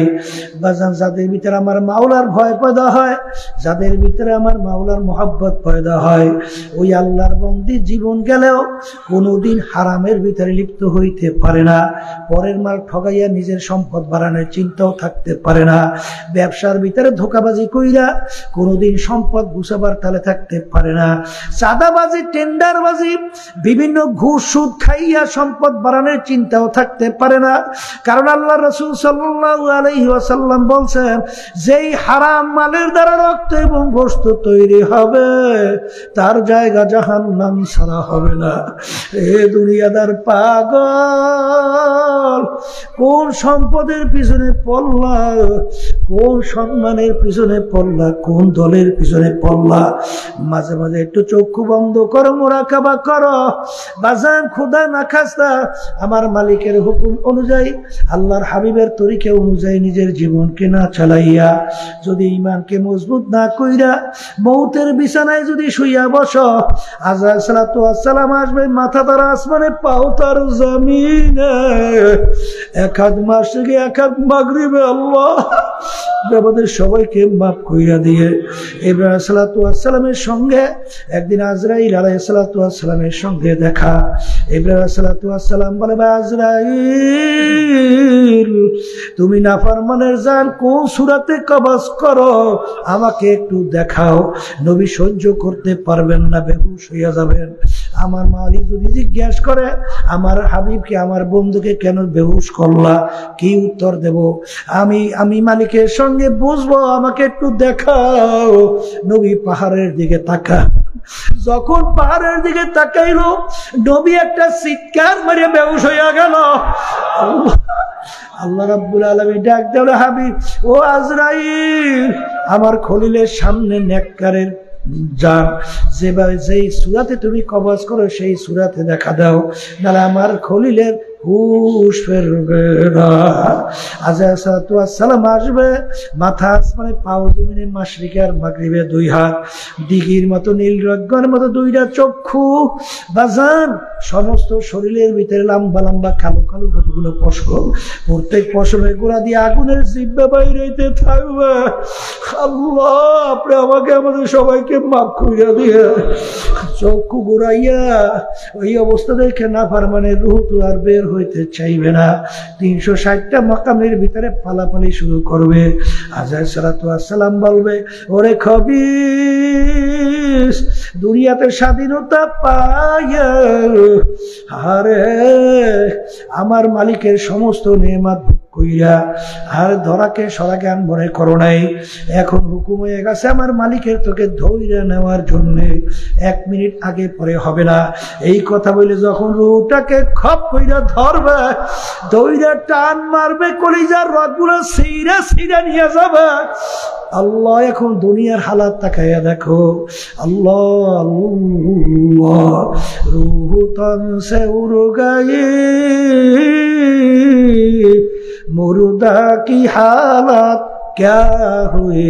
বাজান, যাদের ভিতরে আমার মাওলার ভয় পয়দা হয়, যাদের ভিতরে আমার মাওলার মোহাব্বত পয়দা হয়, ওই আল্লাহর বন্দী জীবন গেলেও কোনোদিন হারামের ভিতরে লিপ্ত হইতে পারে না। পরের মাল ঠগাইয়া নিজের সম্পদ বাড়ানোর চিন্তাও থাকতে পারে না। ব্যবসার ভিতরে ধোকাবাজি কইরা কোনোদিন সম্পদ গুছাবার তালে থাকতে পারে না। চাঁদাবাজি, টেন্ডারবাজি, বিভিন্ন ঘুষ সুদ খাইয়া সম্পদ বাড়ানোর চিন্তাও থাকতে পারে না। কারণ আল্লাহ রাসূল সাল্লাল্লাহু আলাইহি ওয়াসাল্লাম বলছেন, যেই হারাম মালের দ্বারা রক্ত এবং গোশত তৈরি হবে, তার জায়গা জাহান্নাম ছাড়া হবে না। এ দুনিয়াদার পাগল, কোন সম্পদের পিছনে পড়লা, কোন সম্মানের পিছনে পড়লা, কোন দলের পিছনে পড়লা? মাঝে মাঝে একটু চক্ষু বন্ধ করো, মুরাকাবা করো। বাজান, খোদা না খাস্তা আমার মালিকের হুকুম অনুযায়ী, আল্লাহর হাবিবের তরিকা অনুযায়ী নিজের জীবনকে না চালাইয়া, যদি ঈমানকে মজবুত না কইরা মৌতের বিছানায় যদি শুইয়া বসো, আজরাইল সালাতু ওয়াস সালাম আসবে, মাথা তার আসমানে, পাও তার জমিনে, এক হাত মাশরিকে এক হাত মাগরিবে। আল্লাহ আমাদের সবাইকে মাফ কইরা দিয়ে। ইব্রাহিম আলাইহিস সালামের সঙ্গে একদিন আজরাইল আলাইহিস সালামের সঙ্গে দেখা। ইব্রাহিম আলাইহিস সালাম বলে, ভাই আজরাইল, তুমি নাফরমানের জান কোন সূরাতে কবজ করো, আমাকে একটু দেখাও। নবী সহ্য করতে পারবেন না, বেহুশ হইয়া যাবেন। আমার মালিক যদি জিজ্ঞেস করে, আমার হাবিবকে, আমার বন্ধুকে কেন বেহুশ করলা, কি উত্তর দেব? আমি মালিকের সঙ্গে বুঝবো, আমাকে একটু দেখাও। নবী পাহাড়ের দিকে তাকা। যখন পাহাড়ের দিকে তাকাইলো, নবী একটা চিৎকার মারিয়া বেহুশ হইয়া গেল। আল্লাহ রাব্বুল আলামিন ডাক দিল, হাবিব ও আজরাইল, আমার খলিলের সামনে নেককারের জান যেই সূরাতে তুমি কবজ করো সেই সূরাতে দেখা দাও, নাহলে আমার খলিলের হুশ ফিরবে না। আজরাইল সালাম আসবে, মাথা আসমানে, পাও জমিনে, মাশরিকে আর মাগরিবে দুই হাত, দিঘির মতো নীল রজ্ঞের মতো দুইটা চক্ষু, বাজান সমস্ত শরীরের ভিতরে লম্বা লম্বা কালো কালো কতগুলো পশম, প্রত্যেক পশমের গোড়া দিয়ে আগুনের জিহ্বা বাইরেতে থাকবে। আল্লাহ, আপনি আমাকে, আমাদের সবাইকে মাফ কইরা দিয়ে। চক্ষু গোড়াইয়া ওই অবস্থা দেখে নাফরমানের রূহ তো আর বের হইতে চাইবে না। 360টা মাকামের ভিতরে পালাপালি শুরু করবে। আজরাইল সালাতুল্লাহ সালাম বলবে, ওরে খবিস, দুনিয়াতে স্বাধীনতা পাইয়া আরে আমার মালিকের সমস্ত নেয়ামত কইরা আর ধরাকে সরাজ্ঞান মনে করো নাই। এখন হুকুম হয়ে গেছে আমার মালিকের তোকে ধৈর্য নেওয়ার জন্য, 1 মিনিট আগে পরে হবে না। এই কথা বলে যখন রুহটাকে খপ কইরা ধরবে, ধৈর্য টান মারবে, কলিজার রগগুলো ছিঁড়া ছিঁড়া নিয়ে যাবে। আল্লাহ, এখন দুনিয়ার হালাত তাকাইয়া দেখো। আল্লাহ আল্লাহ, রুহ তন সে উড় গায়ে মুর্দা কি হালাত ক্যা হুয়ে।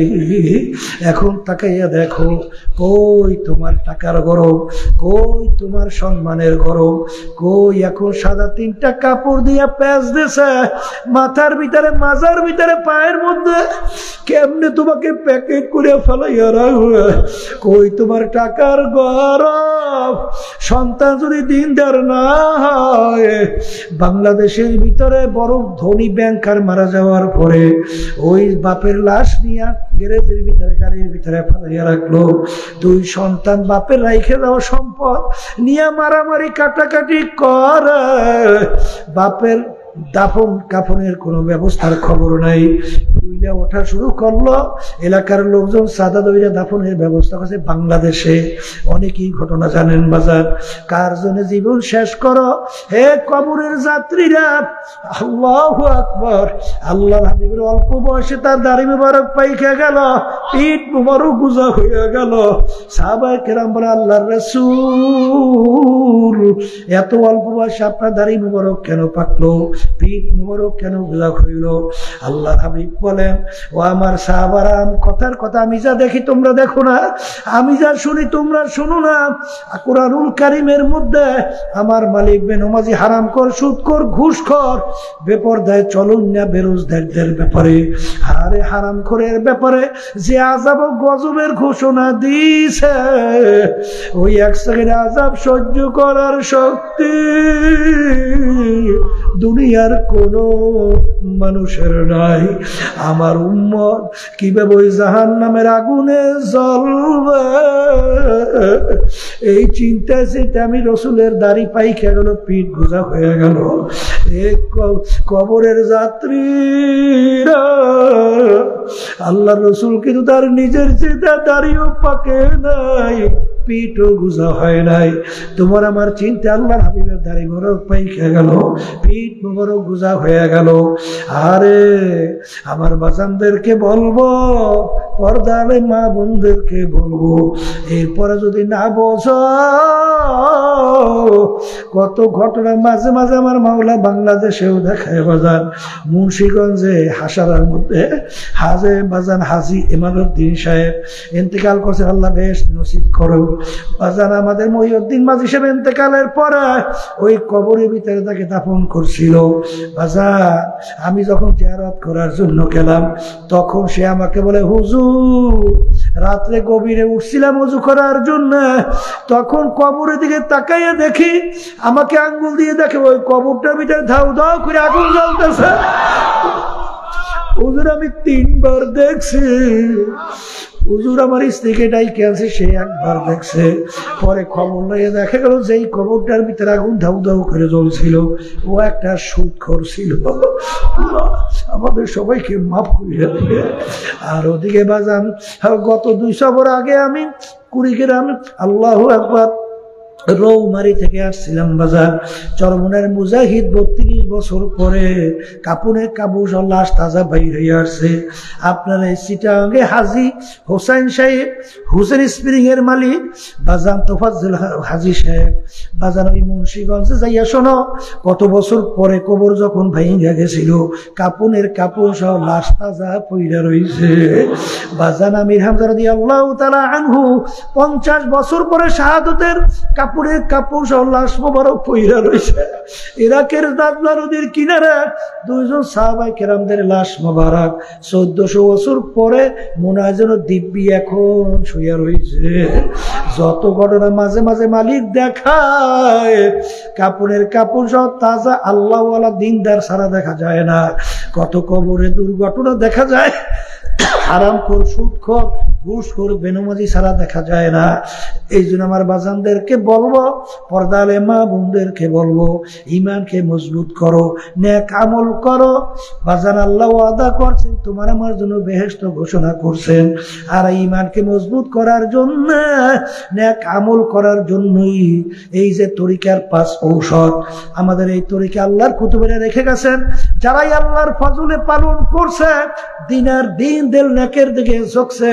এখন তাকাইয়া দেখো, কই তোমার টাকার গরম, কই তোমার সম্মানের গরম, কই এখন সাদা 3টা কাপড় দিয়া প্যাচ দিছে মাথার ভিতরে, মাজার ভিতরে, পায়ের মধ্যে, কেমনে তোমাকে প্যাকেট করে ফেলাইয়া রাখবে। কই তোমার টাকার গরম? সন্তান যদি দিনদার না হয়, বাংলাদেশের ভিতরে বড় ধনী ব্যাংকার মারা যাওয়ার পরে ওই বাপের লাশ নিয়ে গ্যারেজের ভিতরে, গাড়ির ভিতরে ফেলাইয়া রাখলো। 2 সন্তান বাপের রাইখে দেওয়া সম্পদ নিয়ে মারামারি কাটাকাটি করে, বাপের দাফন কাফনের কোনো ব্যবস্থার খবর নাই। উইলা ওঠা শুরু করলো, এলাকার লোকজন সাদা দইরা দাফনের ব্যবস্থা করছে। বাংলাদেশে অনেকই ঘটনা জানেন বাজার। কার জন্য জীবন শেষ করো হে কবরের যাত্রীরা? আল্লাহু আকবার। আল্লাহর হাবিবের অল্প বয়সে তার দাড়ি মুবারক পাইকে গেল, পিঠ মুবারক গুজা হয়ে গেল। সাহাবায়ে কেরাম বলে, আল্লাহর রাসূল, এত অল্প বয়সে আপনার দাড়ি মুবারক কেন পাকলো, পিঠ মুবারক কেন গুজা হইল? আল্লাহর হাবিব বলেন, ও আমার সাহাবারা, কথার কথা আমি যা দেখি তোমরা দেখো না, আমি যা শুনি তোমরা শুনো না। কুরআনুল কারীমের মধ্যে আমার মালিক বেনামাজি, হারামখোর, সুদখোর, ঘুষখোর, বেপরদায় চলন না বেরোজগারদের ব্যাপারে, আরে হারামখোরের ব্যাপারে যে আযাব ও গজবের ঘোষণা দিয়েছে, ওই 1 সেকেন্ড আযাব সহ্য করার শক্তি দুনিয়ার কোন মানুষের নাই। আমার উম্মত কিভাবে ওই জাহান্নামের আগুনে জ্বলবে, এই চিন্তায় সেটা আমি রসুলের দাড়ি পাইকে গেল, পিঠ গোজা হয়ে গেল। কবরের যাত্রীরা, আল্লাহ রসুল কিন্তু তার নিজের চিন্তা দাড়িও পাকে নাই, পিঠও গুজা হয় নাই। তোমার আমার চিন্তা আল্লাহর হাবিবের দাড়ি মোবারক পাইকে গেল, পিঠ মোবারক গুজা হয়ে গেল। আরে আমার বাজানদেরকে বলবো, পর্দারে মা বোনদেরকে বলবো, এরপরে যদি না বোঝো কত ঘটনা মাঝে মাঝে আমার মাওলা বাংলাদেশেও দেখায় বাজান। মুন্সিগঞ্জে হাসারার মধ্যে হাজে বাজান হাজি ইমাদউদ্দিন সাহেব ইন্তেকাল করছে, আল্লাহ বেহেশত নসিব করো বাজান। আমাদের মহিউদ্দিন মাঝি সাহেব ইন্তেকালের পরে ওই কবরের ভিতরে তাকে দাফন করছিল বাজান। আমি যখন জিয়ারত করার জন্য গেলাম তখন সে আমাকে বলে, হুজুর রাত্রে গভীরে উঠছিলাম ওযু করার জন্য, তখন কবরের দিকে তাকাইয়া দেখি আমাকে আঙ্গুল দিয়ে দেখে ওই কবরটার ভিতরে ধাউ ধাউ করে আগুন জ্বলতেছে। হুজুর আমি 3 বার দেখছি। হুজুর আমার স্ত্রীকে ডাইকে আছে, সে একবার দেখছে। পরে খবর লইয়ে দেখা গেল যেই কবরটার ভিতরে আগুন ধাউ ধাউ করে জ্বলছিল ও একটা সুদখোর ছিল। আমাদের সবাইকে মাফ করিয়া দিবে। আর ওদিকে বাজান গত 2 সপ্তাহ আগে আমি কুড়িগ্রাম আল্লাহু আকবার রৌমারি থেকে আসছিলাম বাজার। চরমনের মুজাহিদ 32 বছর পরে কাপুনে কাবু লাশ তাজা বাইর হয়ে আসছে। আপনার এই চিটাগাঙ্গে হাজি হোসেন সাহেব, হুসেন স্প্রিং এর মালিক বাজান তোফাজ্জল হাজি সাহেব বাজান ওই মুন্সিগঞ্জে যাইয়া শোনো, কত বছর পরে কবর যখন ভাইঙ্গা গেছিল কাপুনের কাপড় সহ লাশ তাজা পইরা রইছে বাজান। আমির হামজা রাদিয়াল্লাহু তাআলা আনহু 50 বছর পরে শাহাদতের কাপড়ের কাপড় সহ লাশ মোবারক পইরা রইছে। ইরাকের দাজলা নদীর কিনারে 2 জন সাহাবায়ে কেরামদের লাশ মোবারক 1400 বছর পরে মনে হয় যেন দিব্যি এখন শুয়ে রইছে। যত ঘটনা মাঝে মাঝে মালিক দেখায়, কাপড়ের কাপড় সহ তাজা আল্লাহওয়ালা দিনদার ছাড়া দেখা যায় না। কত কবরে দুর্ঘটনা দেখা যায়, হারামখোর সুদখোর ঘুষখোর বেনামাজি ছাড়া দেখা যায় না। এই জন্য আমার বাজানদেরকে বলবো, পর্দালে মা বোনদেরকে বলবো, ইমানকে মজবুত করো, নেক আমল করো বাজান। আল্লাহ ওয়াদা করছেন তোমার আমার জন্য বেহেশত ঘোষণা করছেন। আর ইমানকে মজবুত করার জন্য, নেক আমল করার জন্যই এই যে তরিকার 5 ঔষধ আমাদের এই তরিকা আল্লাহর কুতুবে রেখে গেছেন। যারাই আল্লাহর ফজলে পালন করছে, দিনার দিন দিল নেকের দিকে ঝুঁকছে,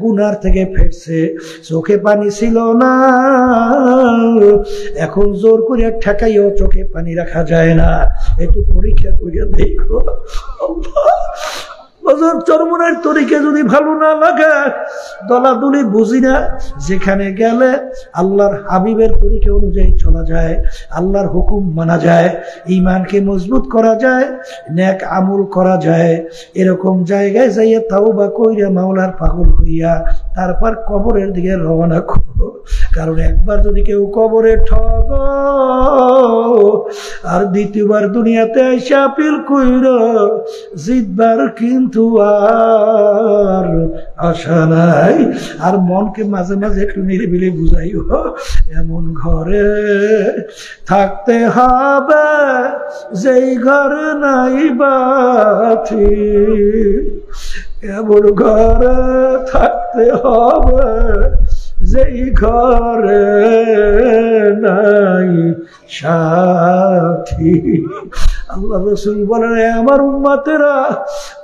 গুনার থেকে ফিরছে, চোখে পানি ছিল না, এখন জোর করে ঠেকাইও চোখে পানি রাখা যায় না। একটু পরীক্ষা করিয়া দেখো। চরমনের তরিকে যদি ভালো না লাগে, দলাদলি বুঝি না, যেখানে গেলে আল্লাহর হাবিবের তরিকে অনুযায়ী চলা যায়, আল্লাহর হুকুম মানা যায়, ইমানকে মজবুত করা যায়, নেক আমল করা যায়, এরকম জায়গায় যাইয়া তাওবা কইরা মাওলার পাগল হইয়া তারপর কবরের দিকে রওনা করো। কারণ একবার যদি কেউ কবরে ঠগ আর দ্বিতীয়বার দুনিয়াতে এসে আপিল কইর, জিতবার কিন্তু আর আশা নাই। আর মনকে মাঝে মাঝে একটু নিরিবিলি বুঝাইও, এমন ঘরে থাকতে হবে যেই ঘরে নাই বাতি, এমন ঘরে থাকতে হবে যেই ঘরে নাই সাথী। আল্লাহ রাসূল বলেন, আমার উম্মতেরা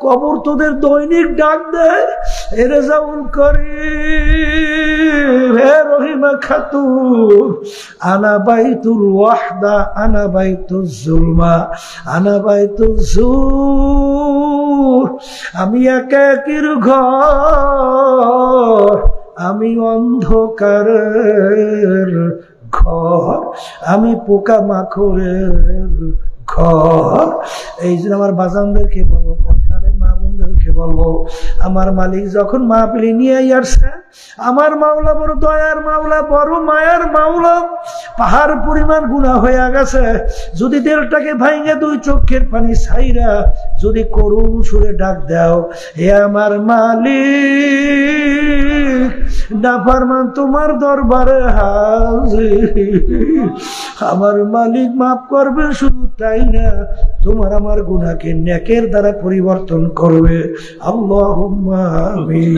কবর তোদের দৈনিক ডাক দেয়, এরে জাউল করিম হে রহিমা খাতুন, আনা বাইতুল ওয়াহদা, আনা বাইতুজ জুলমা, আনা বাইতুজ জুর, আমি একাকির ঘর, আমি অন্ধকারের ঘর, আমি পোকা মাকড়ের ঘর। এই জন্য আমার বাজানদেরকে বলবো, মা বোনদেরকে বলবো, আমার মালিক যখন মাহফিলে নিয়ে আসছে, আমার মাওলা বড় দয়ার মাওলা, বড় মায়ার মাওলা, পাহাড় পরিমাণ গুনাহ হয়ে গেছে। যদি দিলটাকে ভাঙে 2 চোখের পানি ছাইরা যদি করুণ সুরে ডাক দাও, হে আমার মালিক, নাফরমান তোমার দরবারে হাজির, আমার মালিক মাফ করবে, শুধু তাই না তোমার আমার গুনাহকে নেকের দ্বারা পরিবর্তন করবে। আল্লাহুম্মা আমিন।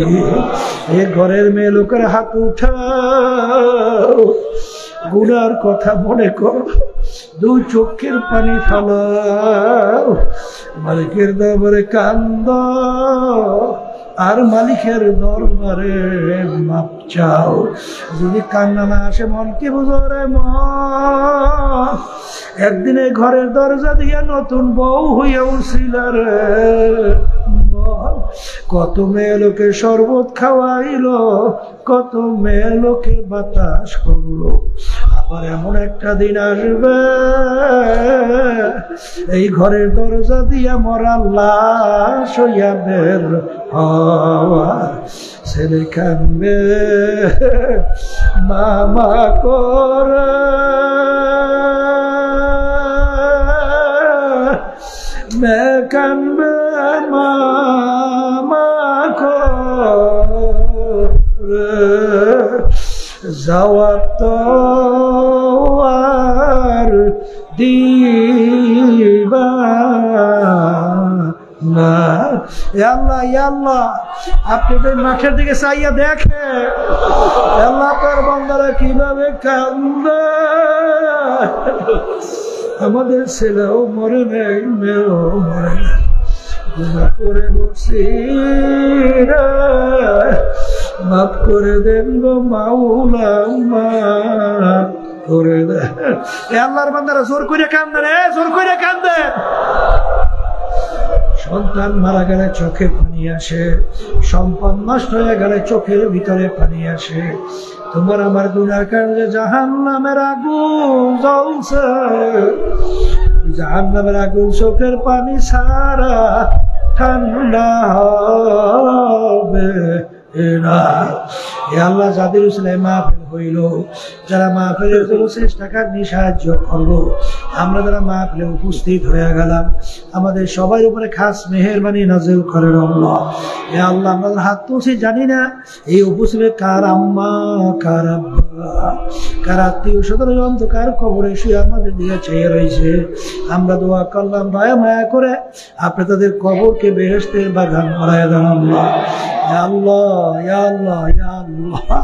এই ঘরের মেয়ে লোকের হাত উঠাও, গুনার কথা মনে করো, 2 চোখের পানি ফালাও, মালিকের দরবারে কান্দ, আর মালিকের দরবারে মাপ চাও। যদি কান্না না আসে মনকে বুঝো রে মন, একদিনে ঘরের দরজা দিয়ে নতুন বউ হইয়া উঠছিল রে। কত মেয়ে লোকে শরবত খাওয়াইলো, কত মেয়ে লোকে বাতাস করলো। আবার এমন একটা দিন আসবে এই ঘরের দরজা দিয়া মরা লাশ হইয়া বের হওয়া। ছেলে কানবে মামা করে, মেয়ে কানবে মামা করে, জবাব তো আর দিবা না। আল্লাহ আল্লাহ, আপনি তো মাঠের দিকে চাইয়া দেখে আল্লাহ তার বান্দারা কিভাবে কান্দে। আমাদের ছেলেও মরে নেই, মেয়েও মরে নেই, গুনাহ করে বসি রে, মাফ করে দেন গো মাওলা, মাফ করে দেন। আল্লাহর বান্দারা জোর করে কান্দে রে, জোর করে কান্দে। সন্তান মারা গেলে চোখে পানি আসে, সম্পদ নষ্ট হয়ে গেলে চোখের ভিতরে পানি আসে। তোমার আমার গুনার কারণে জাহান্নামের আগুন জ্বলছে, জাহান্নামের আগুন চোখের পানি ছাড়া ঠান্ডা হবে না। আল্লাহ যাদের উসিলায় মাহফিল হইল, যারা মাহফিলের জন্য চেষ্টা কারণে সাহায্য করলো, আমরা যারা মাহফিলে উপস্থিত হয়ে গেলাম, আমাদের সবার উপরে খাস মেহেরবানি নাজিল করেন আল্লাহ। আল্লাহ আমরা হাত তুলছি জানি না এই উপস্থিত কার আম্মা, কার আব্বা, কার আত্মীয় স্বজন অন্ধকার কবরে শুয়ে আমাদের দিকে চেয়ে রয়েছে। আমরা দোয়া করলাম দয়া মায়া করে আপনি তাদের কবরকে বেহেশতের বাগান বানায় দেন আল্লাহ। ইয়া আল্লাহ, ইয়া আল্লাহ, ইয়া আল্লাহ।